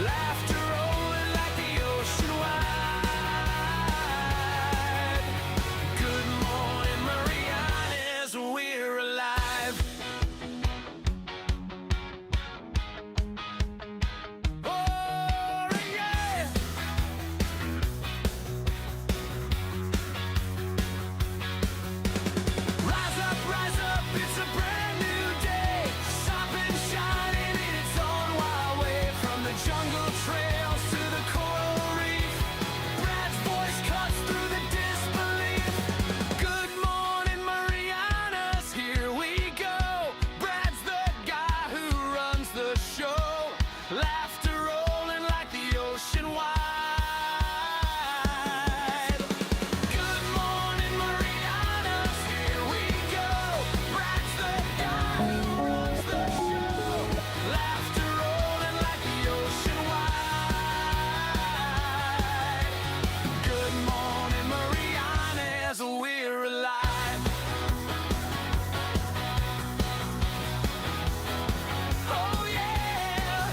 laughter rolling like the ocean wide. Good morning, Marianas, we're alive. Oh, yeah. Rise up, it's a brand new day. Stop and shining in its own wild way. From the jungle trails to the coral reef, Brad's voice cuts through the disbelief. Good morning, Marianas, here we go. Brad's the guy who runs the show. Laughter rolling like the ocean wide. Good morning, Marianas, here we go. Brad's the guy who runs the show. Laughter rolling like the ocean wide. Good morning, Marianas, we're alive. Oh yeah.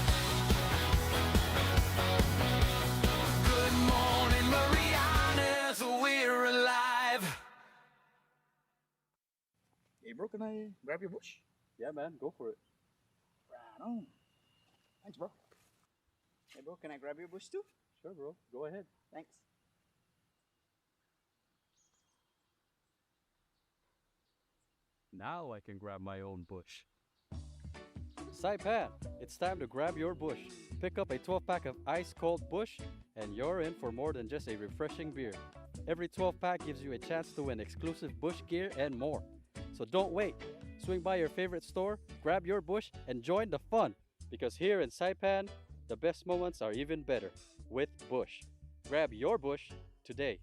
Good morning, Marianas, we're alive. Hey bro, can I grab your bush? Yeah, man, go for it. Right on. Thanks bro. Hey bro, can I grab your bush too? Sure, bro. Go ahead. Thanks. Now I can grab my own bush. Saipan, it's time to grab your bush. Pick up a 12-pack of ice-cold bush, and you're in for more than just a refreshing beer. Every 12-pack gives you a chance to win exclusive bush gear and more. So don't wait. Swing by your favorite store, grab your bush, and join the fun. Because here in Saipan, the best moments are even better with Bush. Grab your bush today.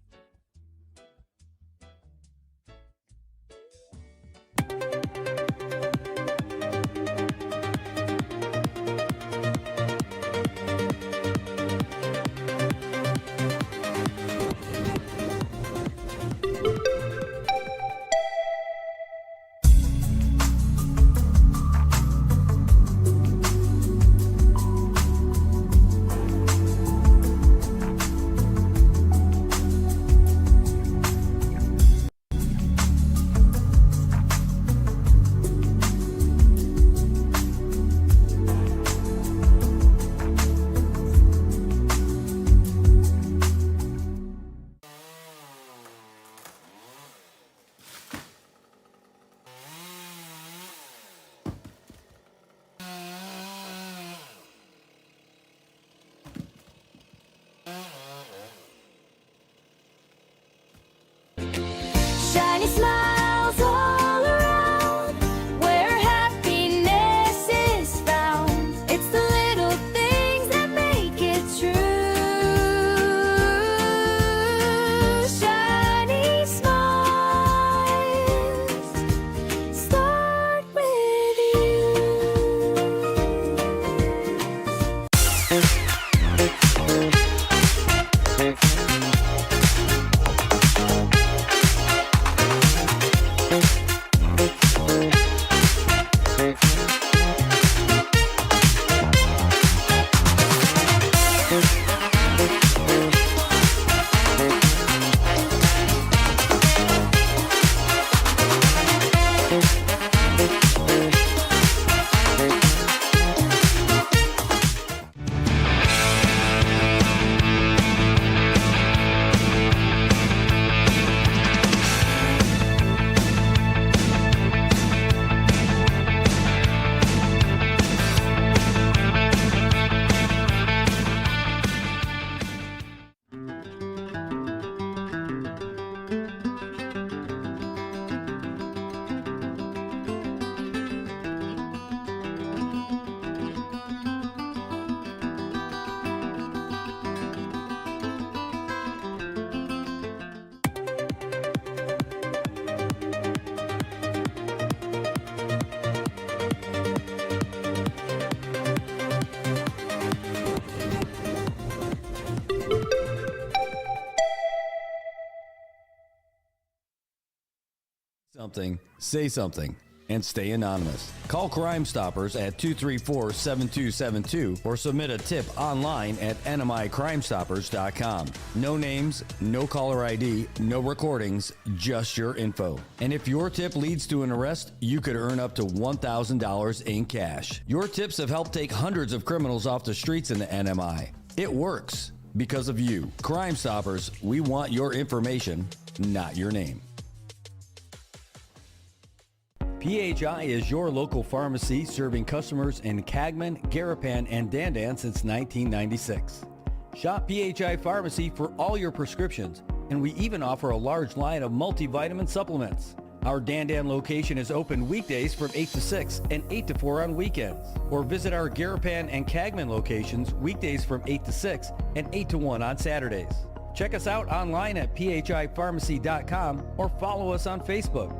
Shiny smiles all around, where happiness is found. It's the little things that make it true. Shiny smiles start with Something, say something. and stay anonymous. Call Crime Stoppers at 234-7272 or submit a tip online at nmicrimestoppers.com. No names, no caller ID, no recordings, just your info. And if your tip leads to an arrest, you could earn up to $1,000 in cash. Your tips have helped take hundreds of criminals off the streets in the NMI. It works because of you. Crime Stoppers, we want your information, not your name. PHI is your local pharmacy serving customers in Cagman, Garapan, and Dandan since 1996. Shop PHI Pharmacy for all your prescriptions, and we even offer a large line of multivitamin supplements. Our Dandan location is open weekdays from 8 to 6 and 8 to 4 on weekends. Or visit our Garapan and Cagman locations weekdays from 8 to 6 and 8 to 1 on Saturdays. Check us out online at phipharmacy.com or follow us on Facebook.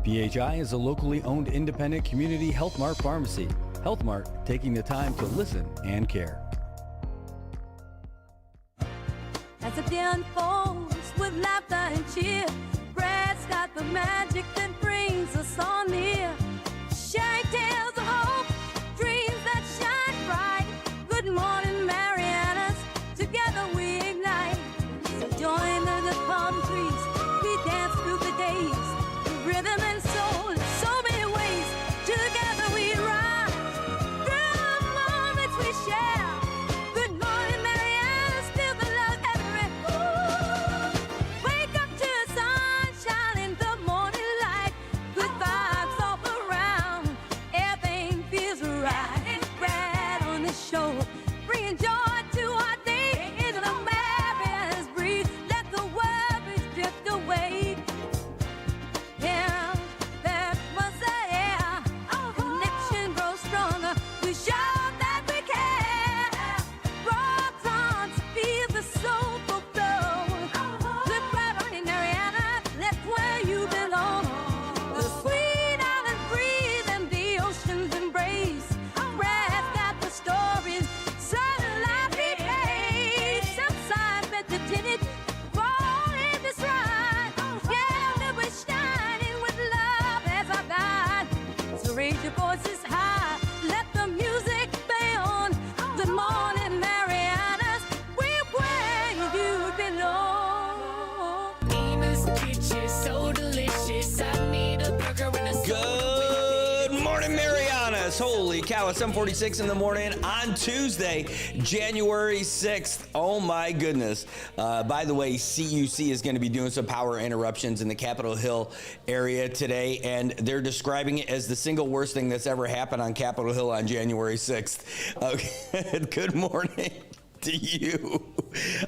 PHI is a locally owned independent community Health Mart pharmacy. Health Mart, taking the time to listen and care. As the day unfolds with laughter and cheer, Brad's got the magic that brings us all near. Sharing tales of hope, dreams that shine bright. Good morning, Marianas, together we ignite. So join the palm trees, we dance through the days. Rhythm and soul in so many ways. Together we rise through the moments we share. Good morning, Marianas, feel the love everywhere. Wake up to the sunshine in the morning light. Good vibes all around, everything feels right. Brad on the show, bringing joy to our day. Into the Marianas breeze, let the worries drift away. Yeah, that was the air. Connection grows stronger. We show that we care. Rock on to feel the soulful flow. Look right on in Mariana, that's where you belong. The sweet island breeze and the ocean's embrace. Brad's got the stories, sunlight repays. Southside meditated, fall in this ride. Yeah, we're shining with love as our guide. So raise your voices high, let the music play on. Good morning, Marianas, we're where you belong. Nina's kitchen, so delicious. I need a burger and a Good morning, Marianas. Holy cow, it's 7:46 in the morning on Tuesday, January 6th. Oh my goodness. By the way, CUC is going to be doing some power interruptions in the Capitol Hill area today, and they're describing it as the single worst thing that's ever happened on Capitol Hill on January 6th. Okay. Good morning to you.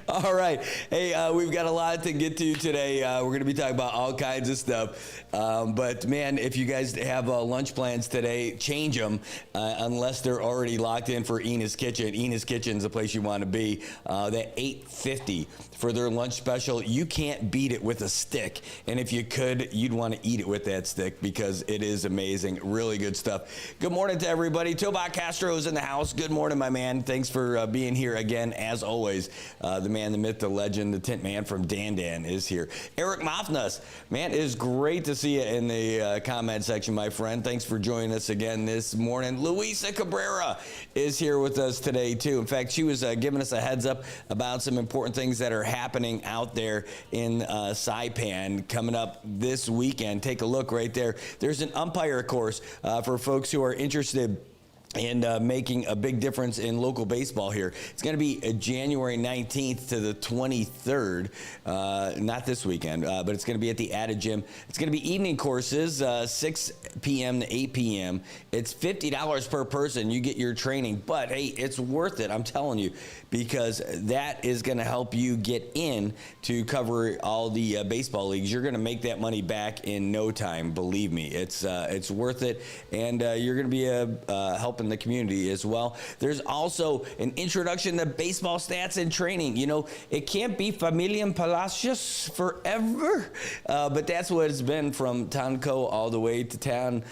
All right. Hey, we've got a lot to get to today. We're going to be talking about all kinds of stuff. But man, if you guys have lunch plans today, change them unless they're already locked in for Ina's Kitchen. Ina's Kitchen is the place you want to be. That $8.50 for their lunch special. You can't beat it with a stick. And if you could, you'd want to eat it with that stick because it is amazing. Really good stuff. Good morning to everybody. Tobak Castro is in the house. Good morning, my man. Thanks for being here again. As always, the man, the myth, the legend, the tint man from Dandan is here. Eric Mofnas, man, it is great to see you in the comment section, my friend. Thanks for joining us again this morning. Luisa Cabrera is here with us today, too. In fact, she was giving us a heads up about some important things that are happening out there in Saipan coming up this weekend. Take a look right there. There's an umpire course for folks who are interested and making a big difference in local baseball here. It's going to be January 19th to the 23rd, not this weekend, but it's going to be at the Added Gym. It's going to be evening courses, 6 p.m. to 8 p.m. It's $50 per person. You get your training, but hey, it's worth it, I'm telling you, because that is going to help you get in to cover all the baseball leagues. You're going to make that money back in no time, believe me. It's worth it, and you're going to be helping the community as well. There's also an introduction to baseball stats and training. You know, it can't be Familia Palacios forever, but that's what it's been from Tanco all the way to Town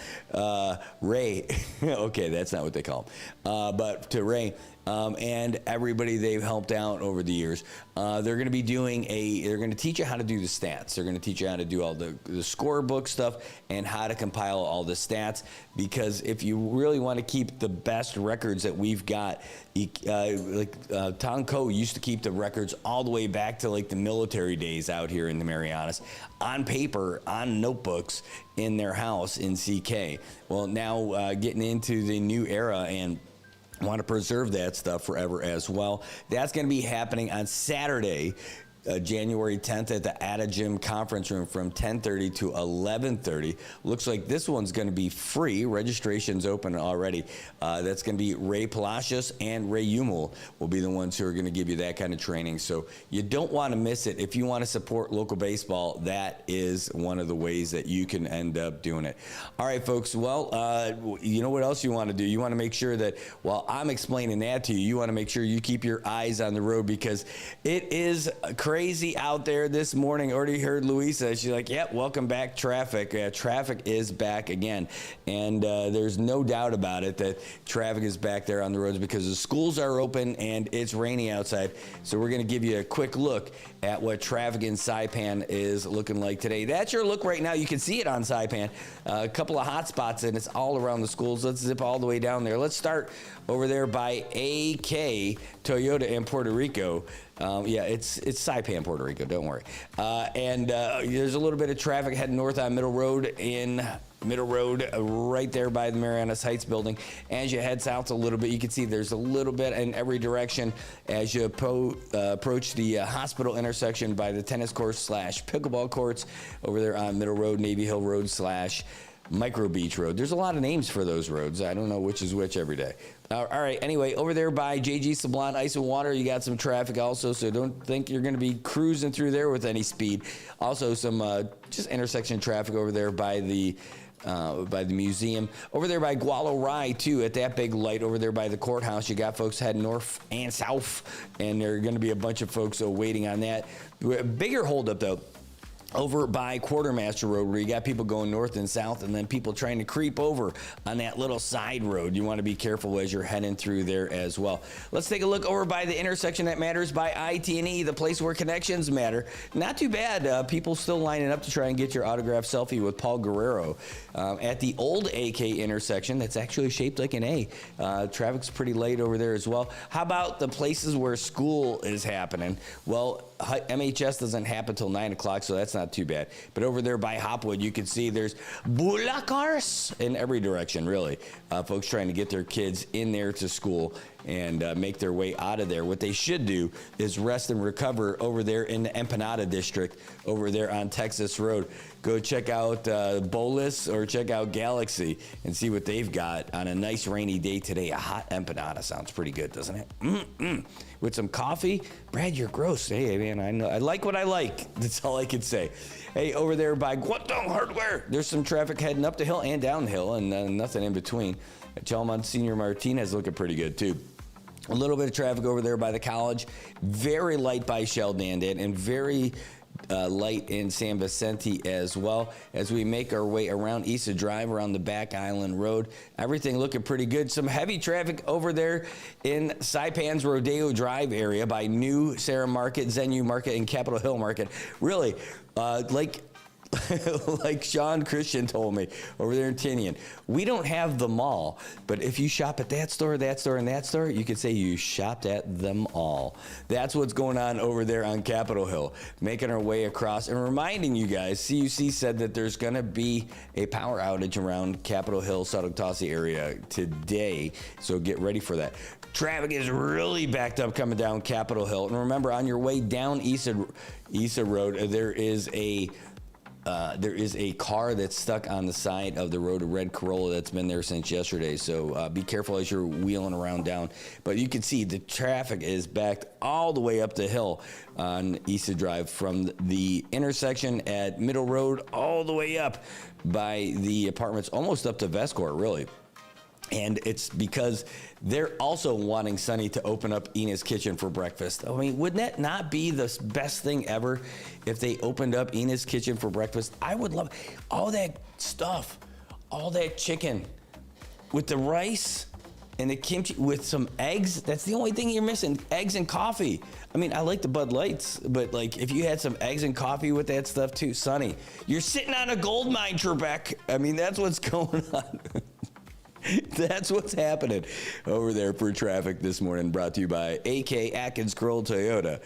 Ray. Okay, that's not what they call him, but to Ray. and everybody they've helped out over the years. They're going to be they're going to teach you how to do the stats. They're going to teach you how to do all the scorebook stuff and how to compile all the stats, because if you really want to keep the best records that we've got, Tom Coe used to keep the records all the way back to like the military days out here in the Marianas on paper, on notebooks in their house in CK. Well, now getting into the new era and want to preserve that stuff forever as well. That's going to be happening on Saturday, January 10th at the Atta Gym Conference Room from 10:30 to 11:30. Looks like this one's going to be free. Registration's open already. That's going to be Ray Palacios and Ray Humel will be the ones who are going to give you that kind of training. So you don't want to miss it. If you want to support local baseball, that is one of the ways that you can end up doing it. All right, folks. Well, you know what else you want to do? You want to make sure that while I'm explaining that to you, you want to make sure you keep your eyes on the road, because it is crazy out there this morning. Already heard Louisa. She's like, yep, welcome back, traffic. Traffic is back again. And there's no doubt about it that traffic is back there on the roads because the schools are open and it's rainy outside. So we're going to give you a quick look at what traffic in Saipan is looking like today. That's your look right now. You can see it on Saipan. A couple of hot spots, and it's all around the schools. Let's zip all the way down there. Let's start over there by AK Toyota in Puerto Rico. Yeah, it's Saipan, Puerto Rico. Don't worry. And there's a little bit of traffic heading north on Middle Road right there by the Marianas Heights building. As you head south a little bit, you can see there's a little bit in every direction as you approach the hospital intersection by the tennis courts / pickleball courts over there on Middle Road, Navy Hill Road / Micro Beach Road. There's a lot of names for those roads. I don't know which is which every day. All right. Anyway, over there by JG Sablon Ice and Water, you got some traffic also, so don't think you're going to be cruising through there with any speed. Also, some just intersection traffic over there by the museum. Over there by Gualo Rye, too, at that big light over there by the courthouse. You got folks heading north and south, and there are going to be a bunch of folks waiting on that. Bigger holdup, though, over by Quartermaster Road, where you got people going north and south, and then people trying to creep over on that little side road. You want to be careful as you're heading through there as well. Let's take a look over by the intersection that matters by IT&E, the place where connections matter. Not too bad. People still lining up to try and get your autograph selfie with Paul Guerrero. At the old AK intersection, that's actually shaped like an A. Traffic's pretty late over there as well. How about the places where school is happening? Well, MHS doesn't happen till 9 o'clock, so that's not too bad. But over there by Hopwood, you can see there's bula cars in every direction, really. Folks trying to get their kids in there to school and make their way out of there. What they should do is rest and recover over there in the Empanada District, over there on Texas Road. Go check out Bolus or check out Galaxy and see what they've got on a nice rainy day today. A hot empanada sounds pretty good, doesn't it? With some coffee. Brad, you're gross. Hey, man, I know. I like what I like. That's all I can say. Hey, over there by Guangdong Hardware, there's some traffic heading up the hill and down the hill, and nothing in between. Chalmont Senior Martinez looking pretty good, too. A little bit of traffic over there by the college. Very light by Sheldon and very light in San Vicente as well. As we make our way around Issa Drive, around the Back Island Road, everything looking pretty good. Some heavy traffic over there in Saipan's Rodeo Drive area by New Sarah Market, Zenu Market, and Capitol Hill Market. Really, like Sean Christian told me over there in Tinian, we don't have them all, but if you shop at that store, and that store, you could say you shopped at them all. That's what's going on over there on Capitol Hill. Making our way across and reminding you guys, CUC said that there's going to be a power outage around Capitol Hill, Suttock-Tossie area today, so get ready for that. Traffic is really backed up coming down Capitol Hill. And remember, on your way down Issa Road, there is a car that's stuck on the side of the road, a red Corolla that's been there since yesterday. So be careful as you're wheeling around down. But you can see the traffic is backed all the way up the hill on Issa Drive from the intersection at Middle Road all the way up by the apartments, almost up to Vescourt, really. And it's because they're also wanting Sonny to open up Ina's Kitchen for breakfast. I mean, wouldn't that not be the best thing ever if they opened up Ina's Kitchen for breakfast? I would love all that stuff, all that chicken with the rice and the kimchi with some eggs. That's the only thing you're missing. Eggs and coffee. I mean, I like the Bud Lights, but like if you had some eggs and coffee with that stuff too, Sonny, you're sitting on a gold mine, Trebek. I mean, that's what's going on. That's what's happening over there for traffic this morning, brought to you by AK Atkins Kroll Toyota.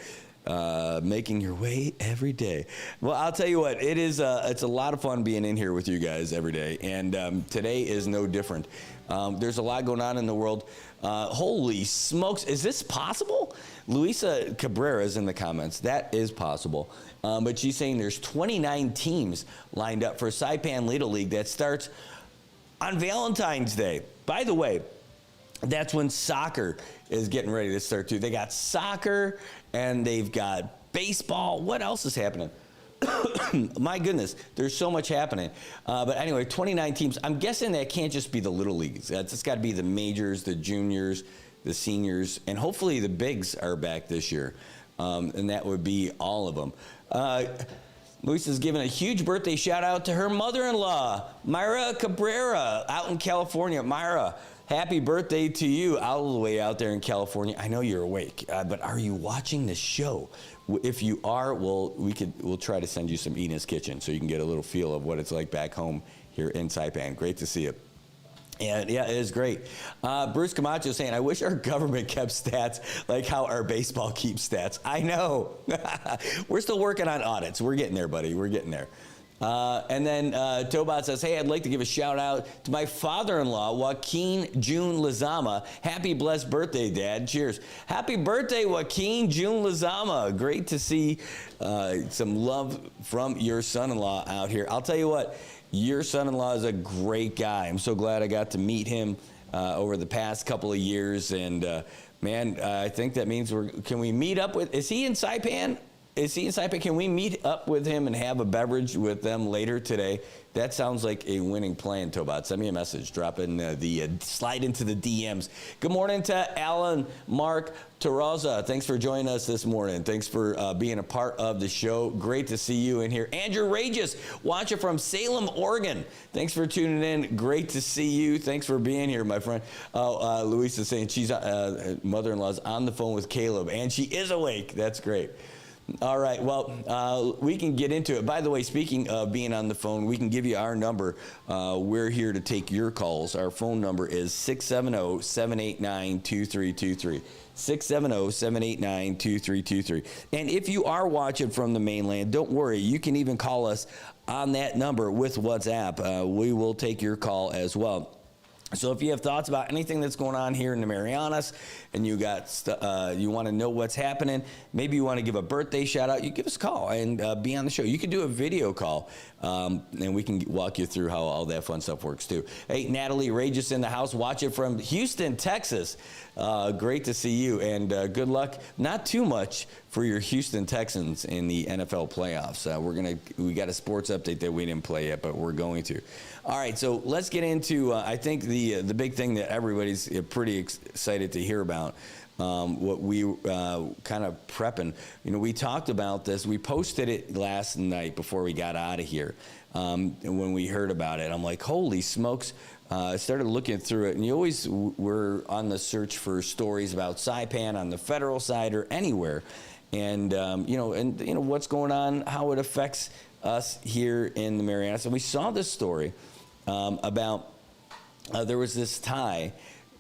Making your way every day. Well, I'll tell you what, it's a lot of fun being in here with you guys every day, and today is no different. There's a lot going on in the world. Holy smokes, is this possible? Luisa Cabrera is in the comments. That is possible. But she's saying there's 29 teams lined up for Saipan Little League that starts on Valentine's Day. By the way, that's when soccer is getting ready to start too. They got soccer and they've got baseball. What else is happening? My goodness, there's so much happening. But anyway, 29 teams. I'm guessing that can't just be the little leagues. It's got to be the majors, the juniors, the seniors, and hopefully the bigs are back this year. And that would be all of them. Luisa's giving a huge birthday shout out to her mother-in-law, Myra Cabrera, out in California. Myra, happy birthday to you all the way out there in California. I know you're awake, but are you watching the show? If you are, we'll try to send you some Ina's Kitchen so you can get a little feel of what it's like back home here in Saipan. Great to see you. And yeah, it is great. Bruce Camacho saying, I wish our government kept stats like how our baseball keeps stats. I know. We're still working on audits. We're getting there, buddy. We're getting there. And then Tobot says, hey, I'd like to give a shout out to my father-in-law, Joaquin June Lizama. Happy blessed birthday, Dad. Cheers. Happy birthday, Joaquin June Lizama. Great to see some love from your son-in-law out here. I'll tell you what, your son-in-law is a great guy. I'm so glad I got to meet him over the past couple of years. And man, I think that means can we meet up with, is he in Saipan? Can we meet up with him and have a beverage with them later today? That sounds like a winning plan, Tobot. Send me a message. Drop in slide into the DMs. Good morning to Alan, Mark, Terraza. Thanks for joining us this morning. Thanks for being a part of the show. Great to see you in here. Andrew Regis, watching from Salem, Oregon. Thanks for tuning in. Great to see you. Thanks for being here, my friend. Louisa's saying she's mother-in-law's on the phone with Caleb, and she is awake. That's great. All right, well, we can get into it. By the way, speaking of being on the phone, we can give you our number. We're here to take your calls. Our phone number is 670-789-2323. 670-789-2323. And if you are watching from the mainland, don't worry. You can even call us on that number with WhatsApp. We will take your call as well. So if you have thoughts about anything that's going on here in the Marianas and you want to know what's happening, maybe you want to give a birthday shout out, you give us a call and be on the show. You can do a video call and we can walk you through how all that fun stuff works too. Hey, Natalie Regis in the house, watching from Houston, Texas. Great to see you, and good luck. Not too much for your Houston Texans in the NFL playoffs. We got a sports update that we didn't play yet, but we're going to. All right, so let's get into, I think, the big thing that everybody's pretty excited to hear about, what we kind of prepping. You know, we talked about this. We posted it last night before we got out of here. And when we heard about it, I'm like, holy smokes. I started looking through it, and you always were on the search for stories about Saipan on the federal side or anywhere. And, what's going on, how it affects us here in the Marianas. And we saw this story about there was this tie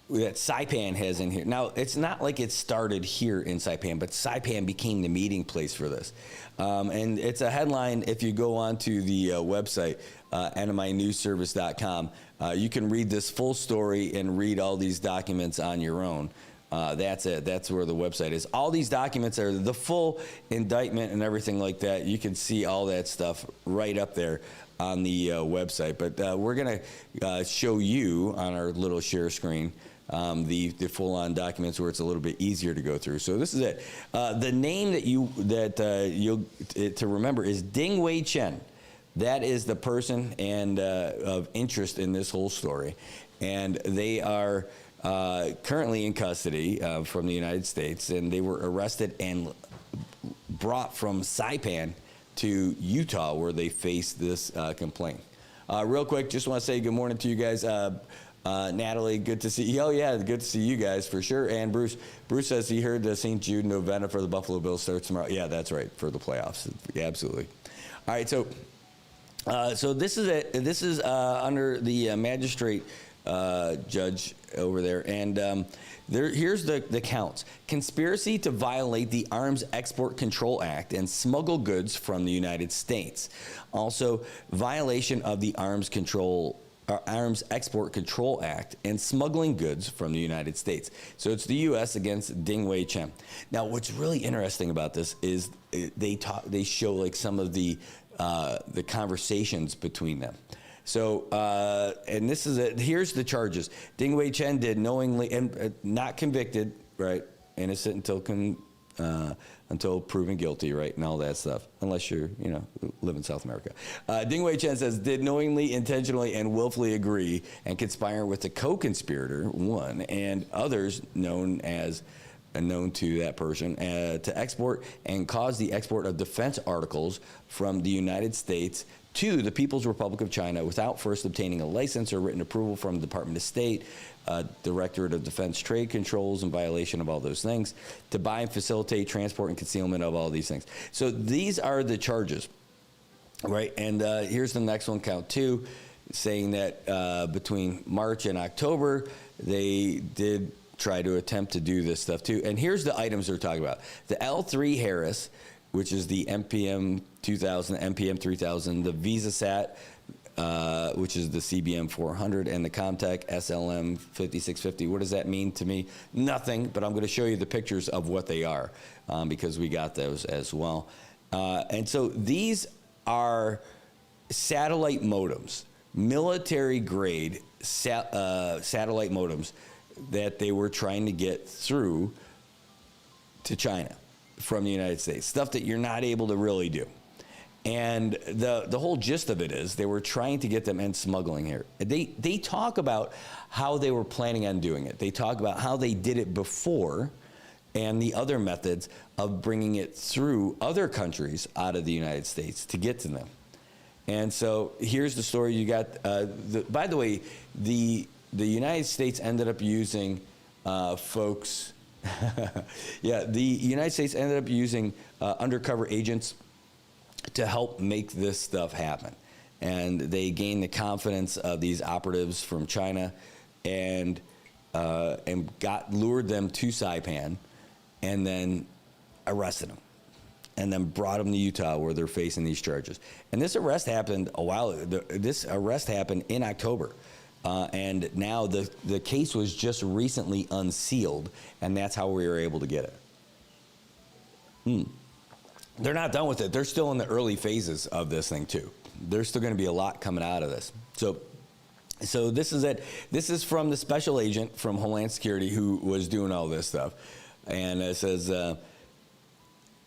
that Saipan has in here. Now, it's not like it started here in Saipan, but Saipan became the meeting place for this. And it's a headline. If you go onto the website, nminewsservice.com, you can read this full story and read all these documents on your own. That's it. That's where the website is. All these documents are the full indictment and everything like that. You can see all that stuff right up there on the website. But we're going to show you on our little share screen the full-on documents where it's a little bit easier to go through. So this is it. The name that you'll to remember is Ding Wei Chen. That is the person and of interest in this whole story, and they are currently in custody from the United States, and they were arrested and brought from Saipan to Utah, where they faced this complaint. Real quick, just want to say good morning to you guys. Natalie, good to see you. Oh, yeah, good to see you guys for sure. And Bruce says he heard the St. Jude novena for the Buffalo Bills starts tomorrow. Yeah, that's right, for the playoffs. Yeah, absolutely. All right, so this is under the magistrate judge over there, and here's the counts: conspiracy to violate the Arms Export Control Act and smuggle goods from the United States. Also, violation of the Arms Export Control Act and smuggling goods from the United States. So it's the U.S. against Dingwei Chen. Now, what's really interesting about this is they show like some of the conversations between them. So, and this is it. Here's the charges. Dingwei Chen did knowingly and not convicted, right? Innocent until proven guilty, right? And all that stuff. Unless you're, live in South America. Dingwei Chen says did knowingly, intentionally, and willfully agree and conspire with the co-conspirator, one, and others known to that person to export and cause the export of defense articles from the United States to the People's Republic of China without first obtaining a license or written approval from the Department of State, Directorate of Defense Trade Controls, in violation of all those things, to buy and facilitate transport and concealment of all these things. So these are the charges, right? And here's the next one, count two, saying that between March and October, they did try to attempt to do this stuff too. And here's the items they're talking about. The L3 Harris, which is the MPM 2000, MPM 3000, the VisaSat, which is the CBM 400, and the Comtech SLM 5650. What does that mean to me? Nothing, but I'm going to show you the pictures of what they are because we got those as well. And so these are satellite modems, military-grade satellite modems that they were trying to get through to China from the United States, stuff that you're not able to really do. And the whole gist of it is they were trying to get them and smuggling here. They talk about how they were planning on doing it. They talk about how they did it before and the other methods of bringing it through other countries out of the United States to get to them. And so here's the story. You got, by the way, the United States ended up using folks. Yeah, the United States ended up using undercover agents to help make this stuff happen. And they gained the confidence of these operatives from China and lured them to Saipan and then arrested them. And then brought them to Utah where they're facing these charges. And this arrest happened a while ago. This arrest happened in October. And now the case was just recently unsealed, and that's how we were able to get it. They're not done with it. They're still in the early phases of this thing, too. There's still going to be a lot coming out of this. So this is it. This is from the special agent from Homeland Security who was doing all this stuff. And it says,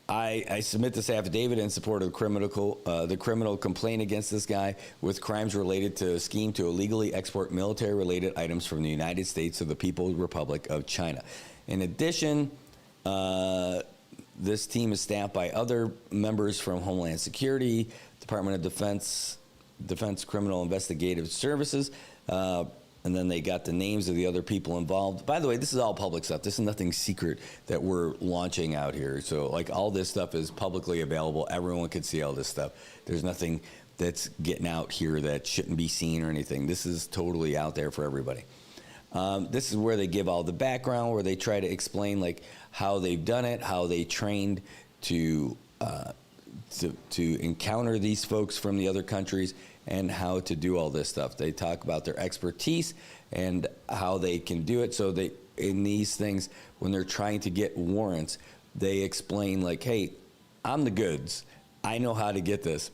I submit this affidavit in support of the criminal complaint against this guy with crimes related to a scheme to illegally export military-related items from the United States to the People's Republic of China. In addition, this team is staffed by other members from Homeland Security, Department of Defense Criminal Investigative Services, and then they got the names of the other people involved. By the way, this is all public stuff. This is nothing secret that we're launching out here. So, like, all this stuff is publicly available. Everyone can see all this stuff. There's nothing that's getting out here that shouldn't be seen or anything. This is totally out there for everybody. This is where they give all the background, where they try to explain, like, how they've done it, how they trained to encounter these folks from the other countries, and how to do all this stuff. They talk about their expertise and how they can do it. So they, in these things, when they're trying to get warrants, they explain like, hey, I'm the goods. I know how to get this.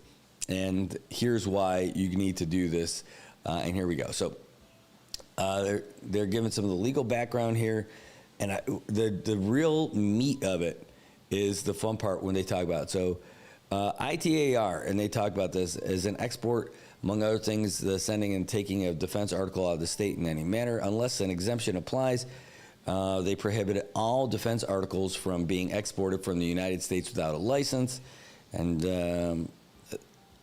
And here's why you need to do this. And here we go. So they're giving some of the legal background here. And the real meat of it is the fun part when they talk about it. So ITAR, and they talk about this, as an export, among other things, the sending and taking of defense article out of the state in any manner, unless an exemption applies. They prohibited all defense articles from being exported from the United States without a license. And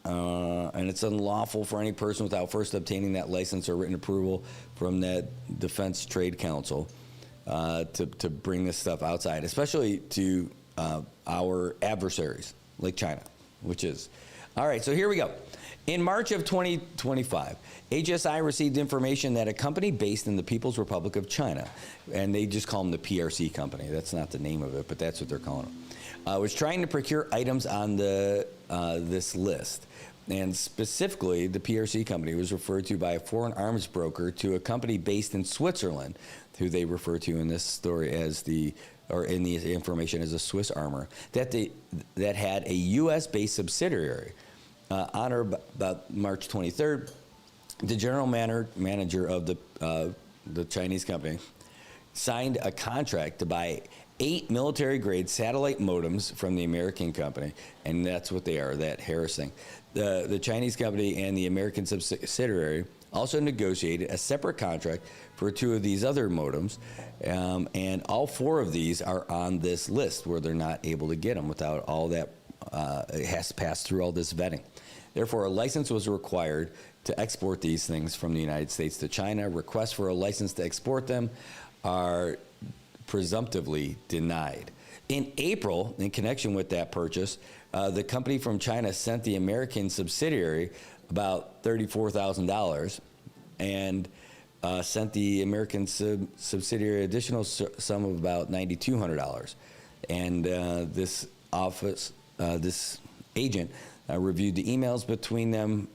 and it's unlawful for any person without first obtaining that license or written approval from that Defense Trade Council to bring this stuff outside, especially to our adversaries like China, which is. All right, so here we go. In March of 2025, HSI received information that a company based in the People's Republic of China, and they just call them the PRC company. That's not the name of it, but that's what they're calling them. Was trying to procure items on this list. And specifically, the PRC company was referred to by a foreign arms broker to a company based in Switzerland, who they refer to in this story as in the information as a Swiss armor, that had a U.S.-based subsidiary. On or about March 23rd, the general manager of the Chinese company signed a contract to buy 8 military-grade satellite modems from the American company, and that's what they are, that Harris thing. The Chinese company and the American subsidiary also negotiated a separate contract for 2 of these other modems, and all 4 of these are on this list where they're not able to get them without all that. It has to pass through all this vetting. Therefore, a license was required to export these things from the United States to China. Requests for a license to export them are presumptively denied. In April, in connection with that purchase, the company from China sent the American subsidiary about $34,000 and sent the American subsidiary additional sum of about $9,200. And this agent reviewed the emails between them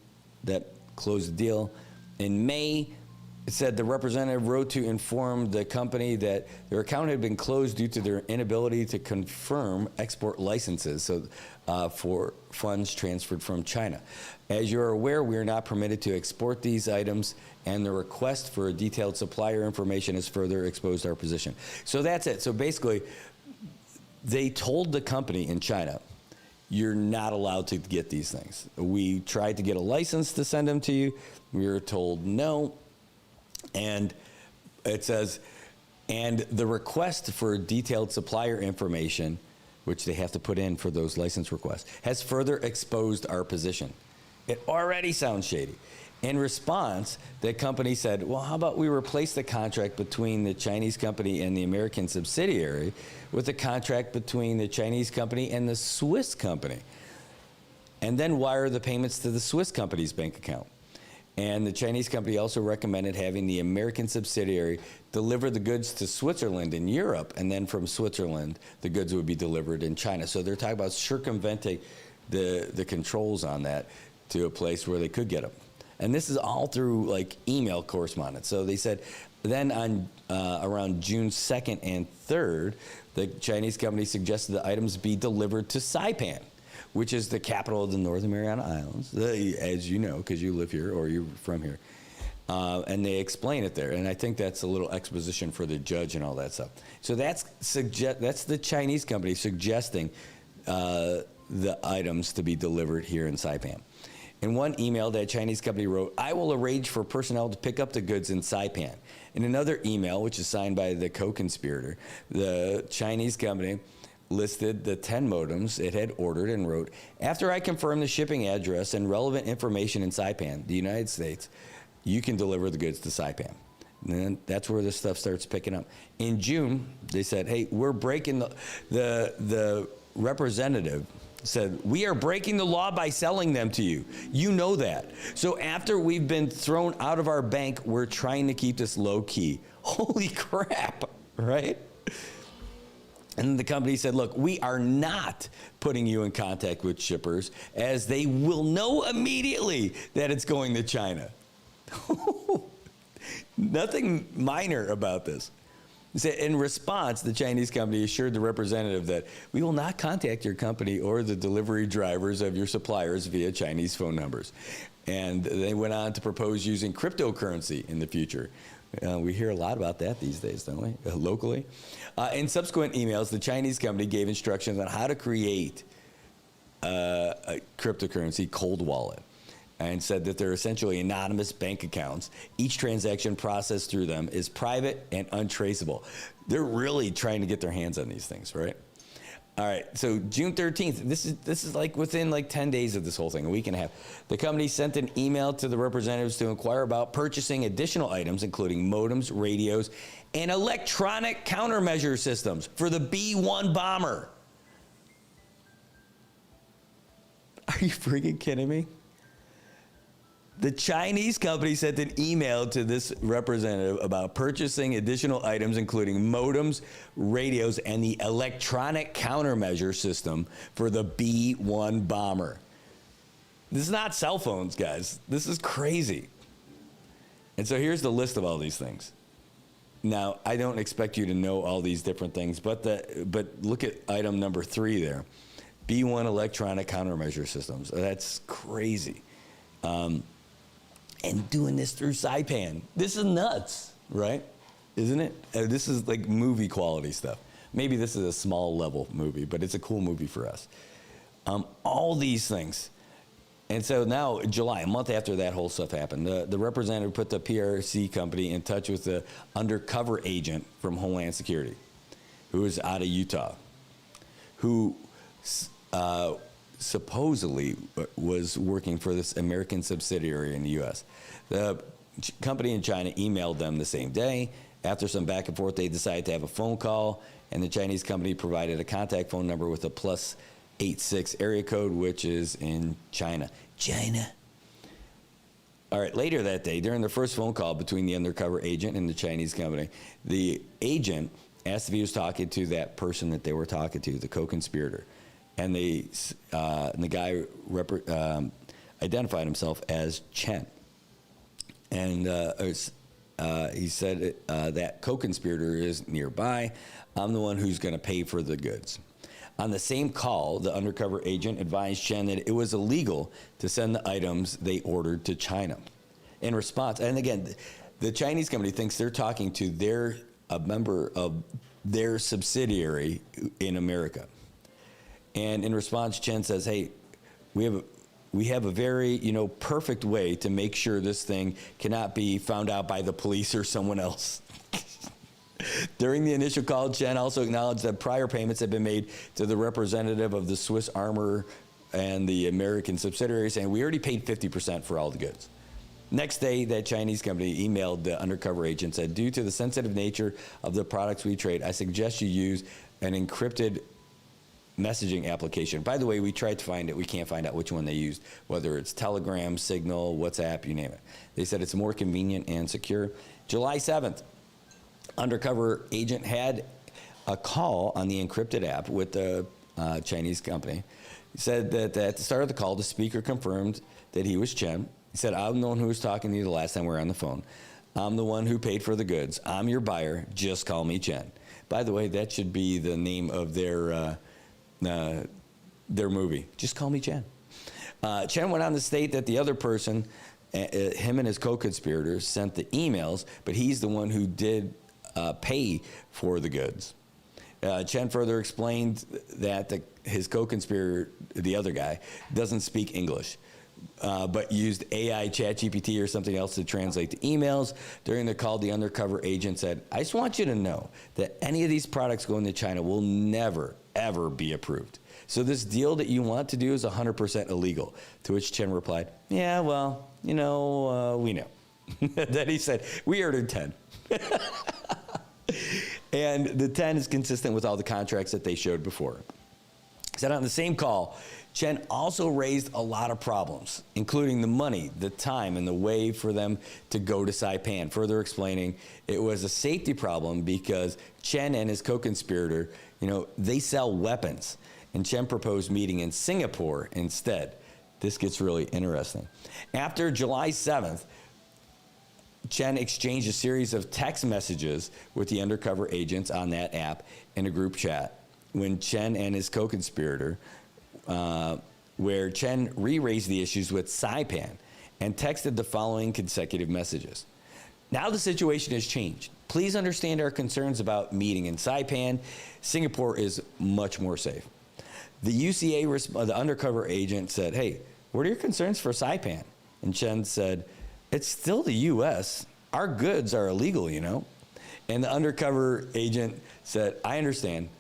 that closed the deal. In May, it said the representative wrote to inform the company that their account had been closed due to their inability to confirm export licenses for funds transferred from China. As you're aware, we are not permitted to export these items, and the request for detailed supplier information has further exposed our position. So that's it. So basically, they told the company in China, you're not allowed to get these things. We tried to get a license to send them to you. We were told no. And it says, and the request for detailed supplier information, which they have to put in for those license requests, has further exposed our position. It already sounds shady. In response, the company said, well, how about we replace the contract between the Chinese company and the American subsidiary with a contract between the Chinese company and the Swiss company, and then wire the payments to the Swiss company's bank account. And the Chinese company also recommended having the American subsidiary deliver the goods to Switzerland in Europe, and then from Switzerland, the goods would be delivered in China. So they're talking about circumventing the controls on that to a place where they could get them. And this is all through like email correspondence. So they said then on around June 2nd and 3rd, the Chinese company suggested the items be delivered to Saipan, which is the capital of the Northern Mariana Islands, as you know, because you live here or you're from here. And they explain it there. And I think that's a little exposition for the judge and all that stuff. So that's the Chinese company suggesting the items to be delivered here in Saipan. In one email, that Chinese company wrote, I will arrange for personnel to pick up the goods in Saipan. In another email, which is signed by the co-conspirator, the Chinese company listed the 10 modems it had ordered and wrote, after I confirm the shipping address and relevant information in Saipan, the United States, you can deliver the goods to Saipan. And then that's where this stuff starts picking up. In June, they said, hey, we're breaking the representative said, we are breaking the law by selling them to you. You know that. So after we've been thrown out of our bank, we're trying to keep this low key. Holy crap, right? And the company said, look, we are not putting you in contact with shippers as they will know immediately that it's going to China. Nothing minor about this. In response, the Chinese company assured the representative that we will not contact your company or the delivery drivers of your suppliers via Chinese phone numbers. And they went on to propose using cryptocurrency in the future. We hear a lot about that these days, don't we, locally? In subsequent emails, the Chinese company gave instructions on how to create a cryptocurrency cold wallet, and said that they're essentially anonymous bank accounts. Each transaction processed through them is private and untraceable. They're really trying to get their hands on these things, right? All right, so June 13th, this is like within like 10 days of this whole thing, a week and a half. The company sent an email to the representatives to inquire about purchasing additional items, including modems, radios, and electronic countermeasure systems for the B-1 bomber. Are you freaking kidding me? The Chinese company sent an email to this representative about purchasing additional items, including modems, radios, and the electronic countermeasure system for the B-1 bomber. This is not cell phones, guys. This is crazy. And so here's the list of all these things. Now, I don't expect you to know all these different things, but look at item number 3 there. B-1 electronic countermeasure systems. That's crazy. And doing this through Saipan. This is nuts, right? Isn't it? This is like movie quality stuff. Maybe this is a small level movie, but it's a cool movie for us. All these things. And so now, July, a month after that whole stuff happened, the representative put the PRC company in touch with the undercover agent from Homeland Security, who is out of Utah, who supposedly was working for this American subsidiary in the U.S. The company in China emailed them the same day. After some back and forth, they decided to have a phone call, and the Chinese company provided a contact phone number with a +86 area code, which is in China. China. All right, later that day, during the first phone call between the undercover agent and the Chinese company, the agent asked if he was talking to that person that they were talking to, the co-conspirator. And the guy identified himself as Chen. And he said that co-conspirator is nearby. I'm the one who's going to pay for the goods. On the same call, the undercover agent advised Chen that it was illegal to send the items they ordered to China. In response, and again, the Chinese company thinks they're talking to a member of their subsidiary in America. And in response, Chen says, hey, we have a very, perfect way to make sure this thing cannot be found out by the police or someone else. During the initial call, Chen also acknowledged that prior payments had been made to the representative of the Swiss armor and the American subsidiary, saying we already paid 50% for all the goods. Next day, that Chinese company emailed the undercover agent, said, due to the sensitive nature of the products we trade, I suggest you use an encrypted messaging application. By the way, we tried to find it. We can't find out which one they used, whether it's Telegram, Signal, WhatsApp, you name it. They said it's more convenient and secure. July 7th, undercover agent had a call on the encrypted app with the Chinese company. He said that at the start of the call, the speaker confirmed that he was Chen. He said, I'm the one who was talking to you the last time we were on the phone. I'm the one who paid for the goods. I'm your buyer. Just call me Chen. By the way, that should be the name of their movie. Just call me Chen. Chen went on to state that the other person, him and his co-conspirators, sent the emails, but he's the one who did pay for the goods. Chen further explained that his co-conspirator, the other guy, doesn't speak English, but used AI, ChatGPT, or something else to translate the emails. During the call, the undercover agent said, I just want you to know that any of these products going to China will never, ever be approved. So this deal that you want to do is 100% illegal. To which Chen replied, yeah, well, we know. Then he said, we ordered 10. And the 10 is consistent with all the contracts that they showed before. He said on the same call, Chen also raised a lot of problems, including the money, the time, and the way for them to go to Saipan, further explaining it was a safety problem because Chen and his co-conspirator, they sell weapons, and Chen proposed meeting in Singapore instead. This gets really interesting. After July 7th, Chen exchanged a series of text messages with the undercover agents on that app in a group chat when Chen and his co-conspirator, where Chen re-raised the issues with Saipan and texted the following consecutive messages. Now the situation has changed. Please understand our concerns about meeting in Saipan. Singapore is much more safe. The UCA, the undercover agent, said, hey, what are your concerns for Saipan? And Chen said, it's still the U.S. Our goods are illegal, And the undercover agent said, I understand,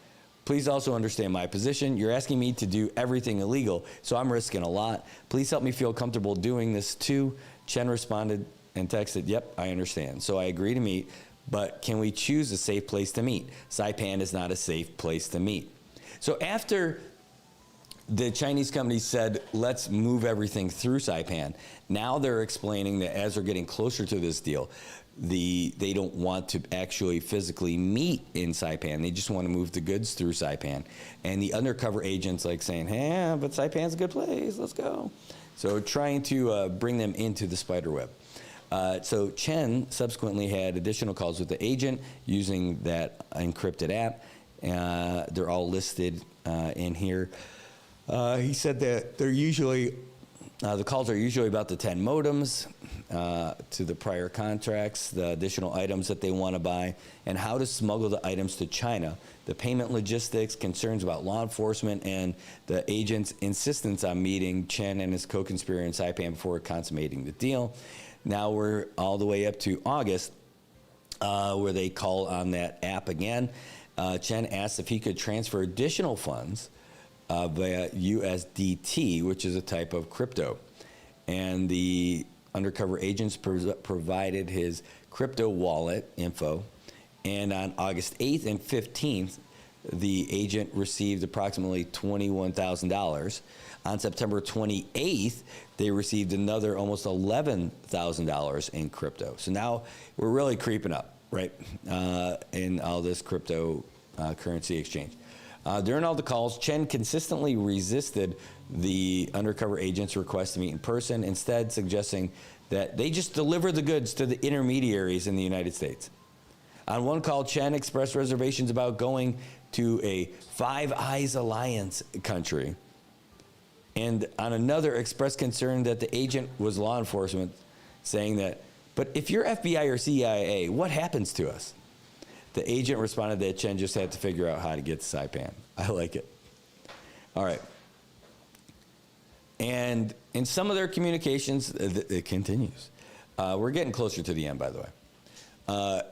Please also understand my position. You're asking me to do everything illegal, so I'm risking a lot. Please help me feel comfortable doing this too. Chen responded and texted, yep, I understand. So I agree to meet, but can we choose a safe place to meet? Saipan is not a safe place to meet. So after the Chinese company said, let's move everything through Saipan, now they're explaining that as they're getting closer to this deal, they don't want to actually physically meet in Saipan. They just want to move the goods through Saipan. And the undercover agents like saying, hey, but Saipan's a good place, let's go. So trying to bring them into the spider web. So Chen subsequently had additional calls with the agent using that encrypted app. They're all listed in here. He said that they're usually, the calls are usually about the 10 modems, to the prior contracts, the additional items that they want to buy, and how to smuggle the items to China, the payment logistics, concerns about law enforcement, and the agent's insistence on meeting Chen and his co-conspirator in Saipan before consummating the deal. Now we're all the way up to August, where they call on that app again. Chen asked if he could transfer additional funds via USDT, which is a type of crypto. And the undercover agents provided his crypto wallet info. And on August 8th and 15th, the agent received approximately $21,000. On September 28th, they received another almost $11,000 in crypto. So now we're really creeping up, right, in all this crypto currency exchange. During all the calls, Chen consistently resisted the undercover agent's request to meet in person, instead suggesting that they just deliver the goods to the intermediaries in the United States. On one call, Chen expressed reservations about going to a Five Eyes Alliance country, and on another expressed concern that the agent was law enforcement, saying that, but if you're FBI or CIA, what happens to us? The agent responded that Chen just had to figure out how to get to Saipan. I like it. All right. And in some of their communications, it continues. We're getting closer to the end, by the way.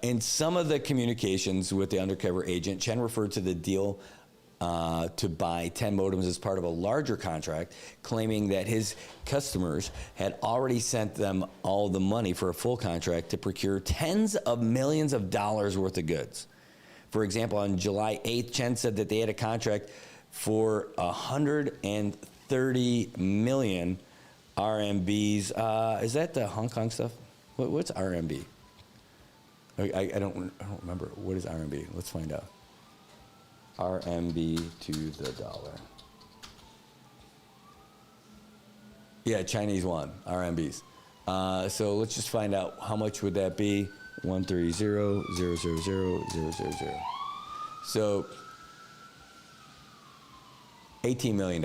In some of the communications with the undercover agent, Chen referred to the deal to buy 10 modems as part of a larger contract, claiming that his customers had already sent them all the money for a full contract to procure tens of millions of dollars worth of goods. For example, on July 8th, Chen said that they had a contract for 130 million RMBs. Is that the Hong Kong stuff? What's RMB? I don't remember. What is RMB? Let's find out. RMB to the dollar. Yeah, Chinese yuan, RMBs. So let's just find out how much would that be. 130,000,000. So $18 million.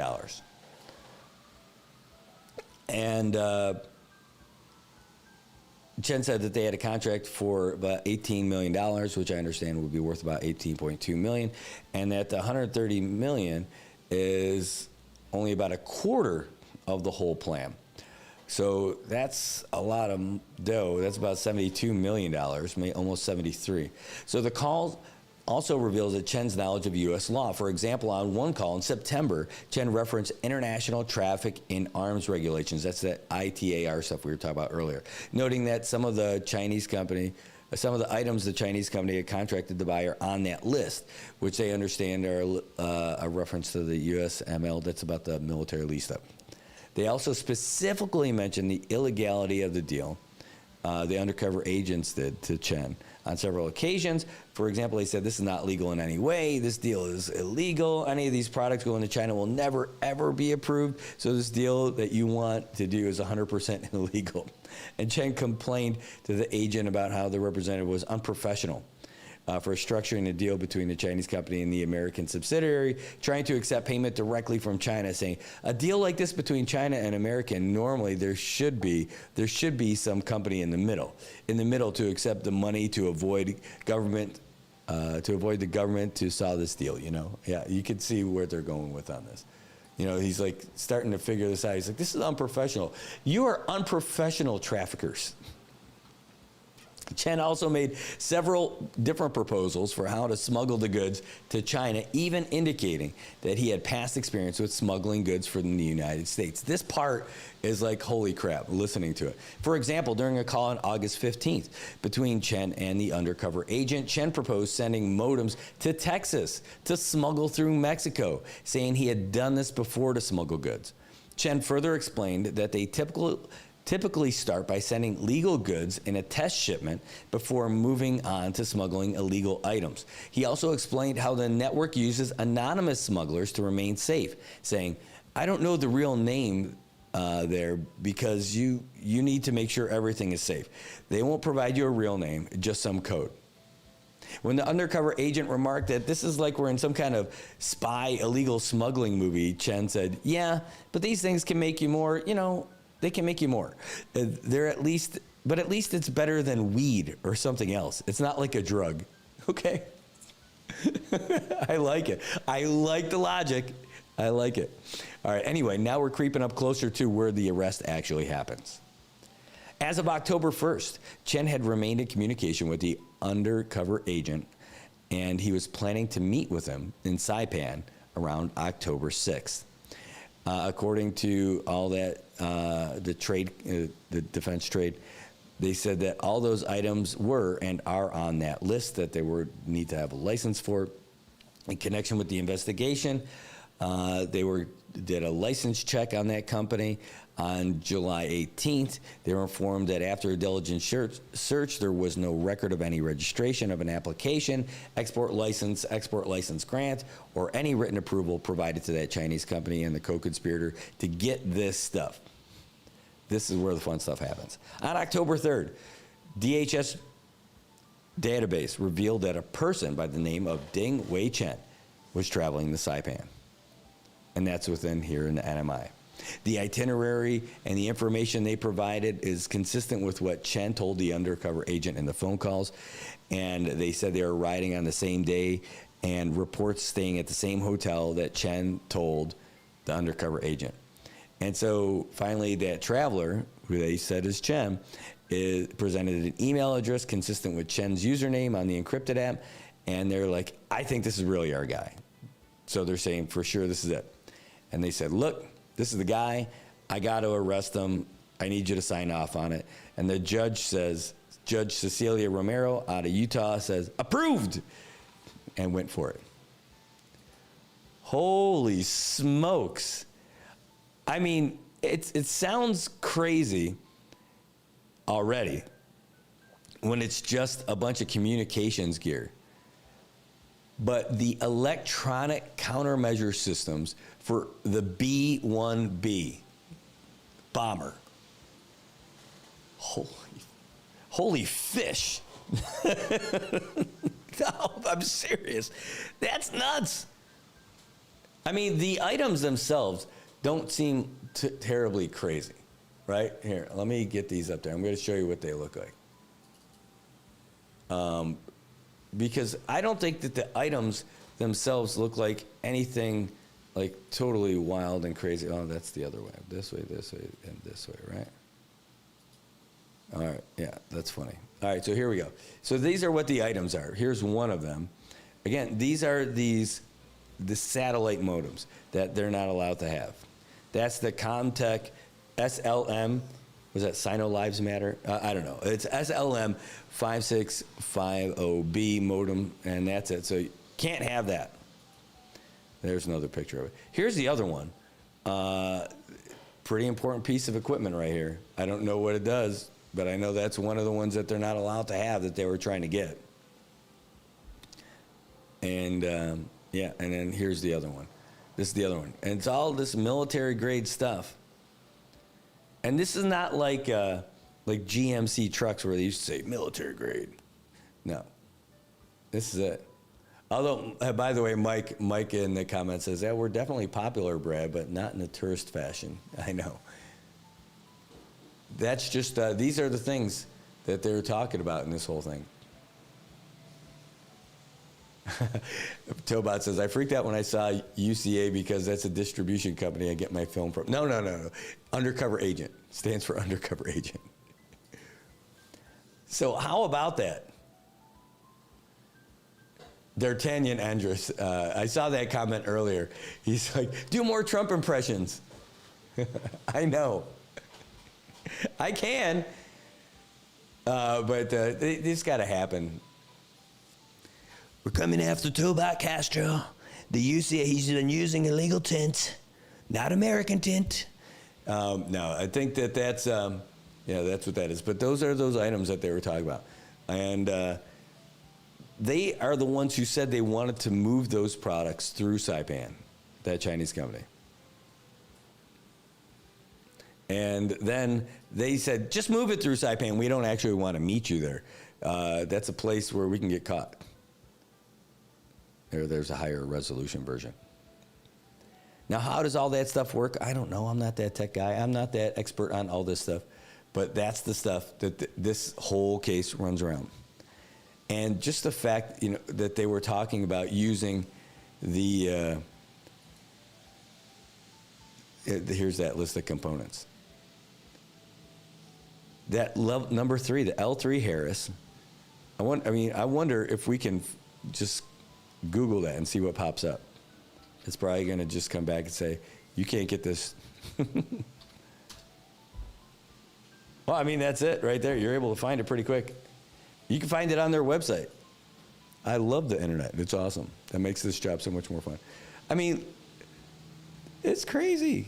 And Chen said that they had a contract for about $18 million, which I understand would be worth about $18.2 million, and that the $130 million is only about a quarter of the whole plan. So that's a lot of dough. That's about $72 million, almost 73. So the call also reveals that Chen's knowledge of U.S. law. For example, on one call in September, Chen referenced international traffic in arms regulations. That's the ITAR stuff we were talking about earlier, noting that some of the items the Chinese company had contracted to buy are on that list, which they understand are a reference to the USML. That's about the military lease stuff. They also specifically mentioned the illegality of the deal. The undercover agents did to Chen on several occasions. For example, they said this is not legal in any way. This deal is illegal. Any of these products going to China will never, ever be approved. So this deal that you want to do is 100% illegal. And Chen complained to the agent about how the representative was unprofessional for structuring a deal between the Chinese company and the American subsidiary, trying to accept payment directly from China, saying a deal like this between China and America, normally there should be some company in the middle to accept the money to avoid government, the government to solve this deal. Yeah, you could see where they're going with on this. He's like starting to figure this out. He's like, this is unprofessional. You are unprofessional traffickers. Chen also made several different proposals for how to smuggle the goods to China, even indicating that he had past experience with smuggling goods from the United States. This part is like, holy crap, listening to it. For example, during a call on August 15th between Chen and the undercover agent, Chen proposed sending modems to Texas to smuggle through Mexico, saying he had done this before to smuggle goods. Chen further explained that they typically start by sending legal goods in a test shipment before moving on to smuggling illegal items. He also explained how the network uses anonymous smugglers to remain safe, saying, I don't know the real name there because you need to make sure everything is safe. They won't provide you a real name, just some code. When the undercover agent remarked that this is like we're in some kind of spy illegal smuggling movie, Chen said, yeah, but these things can make you more, they can make you more. They're at least it's better than weed or something else. It's not like a drug, okay? I like it. I like the logic. I like it. All right, anyway, now we're creeping up closer to where the arrest actually happens. As of October 1st, Chen had remained in communication with the undercover agent, and he was planning to meet with him in Saipan around October 6th. According to all that, the defense trade, they said that all those items were and are on that list that they need to have a license for. In connection with the investigation, they did a license check on that company. On July 18th, they were informed that after a diligent search, there was no record of any registration of an application, export license grant, or any written approval provided to that Chinese company and the co-conspirator to get this stuff. This is where the fun stuff happens. On October 3rd, DHS database revealed that a person by the name of Ding Wei Chen was traveling to Saipan. And that's within here in the NMI. The itinerary and the information they provided is consistent with what Chen told the undercover agent in the phone calls. And they said they were riding on the same day and reports staying at the same hotel that Chen told the undercover agent. And so finally that traveler, who they said is Chen, presented an email address consistent with Chen's username on the encrypted app. And they're like, I think this is really our guy. So they're saying, for sure, this is it. And they said, look, this is the guy. I got to arrest him. I need you to sign off on it. And the judge says, Judge Cecilia Romero out of Utah says, approved, and went for it. Holy smokes. I mean, it sounds crazy already when it's just a bunch of communications gear. But the electronic countermeasure systems for the B-1B bomber, holy fish. No, I'm serious. That's nuts. I mean, the items themselves don't seem terribly crazy, right? Here, let me get these up there. I'm going to show you what they look like. Because I don't think that the items themselves look like anything like totally wild and crazy. Oh, that's the other way. This way, and this way, right? All right, yeah, that's funny. All right, so here we go. So these are what the items are. Here's one of them. Again, these are the satellite modems that they're not allowed to have. That's the Comtech SLM. Was that Sino Lives Matter? I don't know. It's SLM 5650B modem, and that's it. So you can't have that. There's another picture of it. Here's the other one. Pretty important piece of equipment right here. I don't know what it does, but I know that's one of the ones that they're not allowed to have that they were trying to get. And yeah, and then here's the other one. This is the other one. And it's all this military grade stuff. And this is not like GMC trucks where they used to say military grade. No, this is it. Although, by the way, Mike in the comments says, yeah, we're definitely popular, Brad, but not in a tourist fashion. I know. That's just, these are the things that they're talking about in this whole thing. Tobot says, I freaked out when I saw UCA because that's a distribution company I get my film from. No. Undercover agent. Stands for undercover agent. So how about that? D'Artagnan Andrus, I saw that comment earlier. He's like, do more Trump impressions. I know. I can. But this got to happen. We're coming after Tobat Castro. He's been using illegal tint, not American tint. No, I think that's that's what that is. But those are those items that they were talking about. And they are the ones who said they wanted to move those products through Saipan, that Chinese company. And then they said, just move it through Saipan. We don't actually want to meet you there. That's a place where we can get caught. There's a higher resolution version. Now, how does all that stuff work? I don't know. I'm not that tech guy. I'm not that expert on all this stuff. But that's the stuff that this whole case runs around. And just the fact, that they were talking about using the, here's that list of components. That number 3, the L3 Harris. I wonder if we can just Google that and see what pops up. It's probably going to just come back and say, you can't get this. Well, that's it right there. You're able to find it pretty quick. You can find it on their website. I love the internet. It's awesome. That makes this job so much more fun. It's crazy.